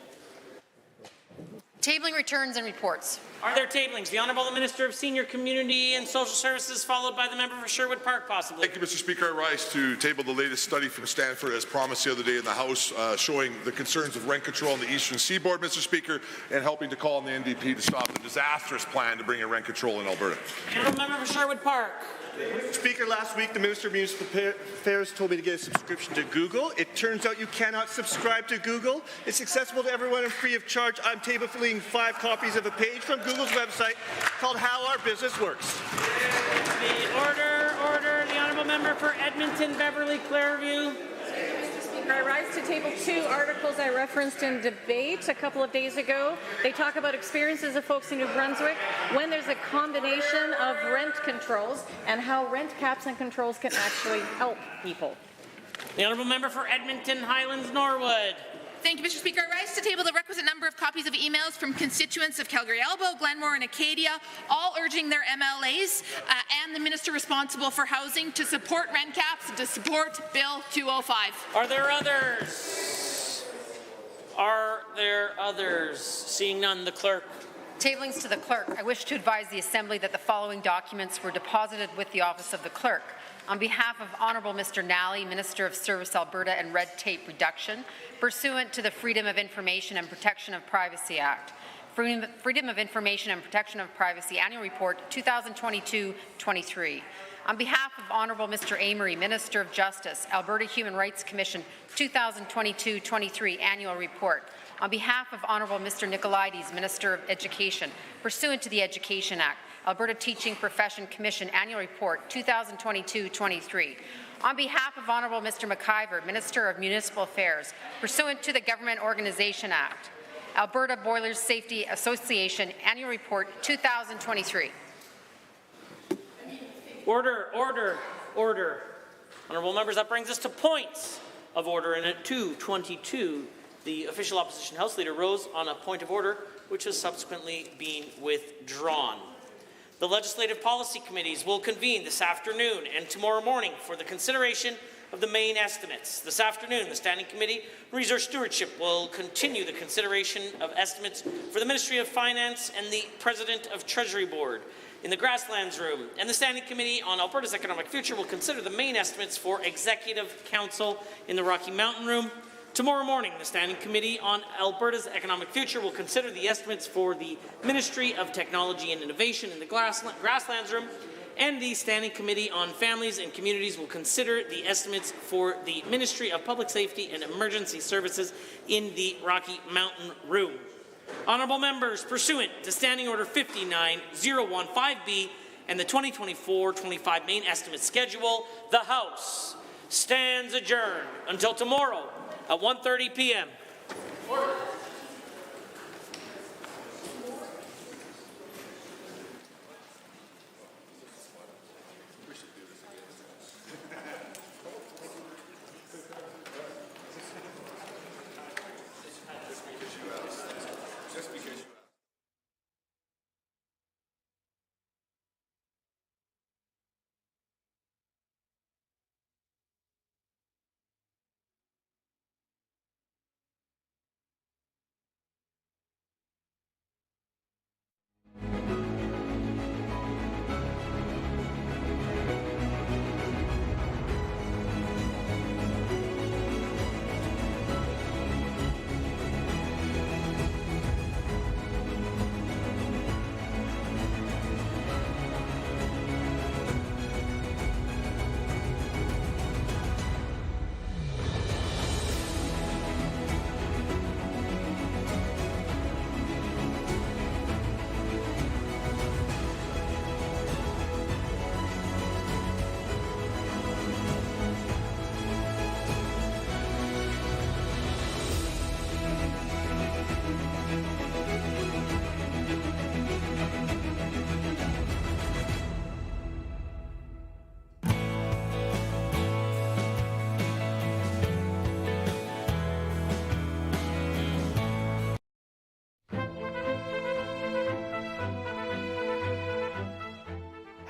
Tabling returns and reports. Are there tablings? The Honourable Minister of Senior Community and Social Services, followed by the member for Sherwood Park, possibly. Thank you, Mr. Speaker. I rise to table the latest study from Stanford, as promised the other day in the House, showing the concerns of rent control on the eastern seaboard, Mr. Speaker, and helping to call on the NDP to stop the disastrous plan to bring in rent control in Alberta. Honourable member for Sherwood Park. Mr. Speaker, last week the Minister of Municipal Affairs told me to get a subscription to Google. It turns out you cannot subscribe to Google. It's accessible to everyone and free of charge. I'm tabling 5 copies of a page from Google's website called How Our Business Works. Order. The Honourable member for Edmonton, Beverly, Clareview. I rise to table 2 articles I referenced in debate a couple of days ago. They talk about experiences of folks in New Brunswick when there's a combination of rent controls and how rent caps and controls can actually help people. The Honourable member for Edmonton, Highlands, Norwood. Thank you, Mr. Speaker. I rise to table the requisite number of copies of emails from constituents of Calgary Elbow, Glenmore and Acadia, all urging their MLAs and the minister responsible for housing to support rent caps and to support Bill 205. Are there others? Seeing none, the clerk. Tablings to the clerk. I wish to advise the Assembly that the following documents were deposited with the office of the clerk. On behalf of Honourable Mr. Nally, Minister of Service Alberta and Red Tape Reduction, pursuant to the Freedom of Information and Protection of Privacy Act. Freedom of Information and Protection of Privacy Annual Report 2022-23. On behalf of Honourable Mr. Amory, Minister of Justice, Alberta Human Rights Commission 2022-23 Annual Report. On behalf of Honourable Mr. Nicolaides, Minister of Education, pursuant to the Education Act, Alberta Teaching Profession Commission Annual Report 2022-23. On behalf of Honourable Mr. McIver, Minister of Municipal Affairs, pursuant to the Government Organization Act, Alberta Boilers Safety Association Annual Report 2023. Order, order, order. Honourable members, that brings us to points of order. And at 2:22, the official opposition House Leader rose on a point of order, which has subsequently been withdrawn. The Legislative Policy Committees will convene this afternoon and tomorrow morning for the consideration of the main estimates. This afternoon, the Standing Committee on Resource Stewardship will continue the consideration of estimates for the Ministry of Finance and the President of Treasury Board in the Grasslands Room, and the Standing Committee on Alberta's Economic Future will consider the main estimates for Executive Council in the Rocky Mountain Room. Tomorrow morning, the Standing Committee on Alberta's Economic Future will consider the estimates for the Ministry of Technology and Innovation in the Grasslands Room, and the Standing Committee on Families and Communities will consider the estimates for the Ministry of Public Safety and Emergency Services in the Rocky Mountain Room. Honourable members, pursuant to Standing Order 59015B and the 2024-25 main estimate schedule, the House stands adjourned until tomorrow at 1:30 p.m. Order.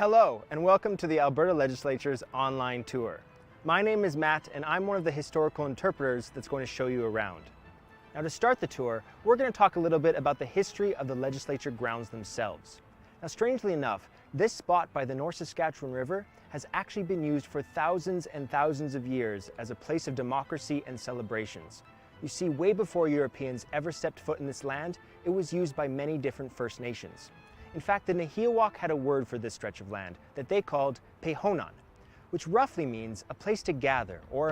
Hello, and welcome to the Alberta Legislature's online tour. My name is Matt, and I'm one of the historical interpreters that's going to show you around. Now, to start the tour, we're going to talk a little bit about the history of the legislature grounds themselves. Now, strangely enough, this spot by the North Saskatchewan River has actually been used for thousands and thousands of years as a place of democracy and celebrations. You see, way before Europeans ever stepped foot in this land, it was used by many different First Nations. In fact, the Nahiawak had a word for this stretch of land that they called Pehonan, which roughly means a place to gather or a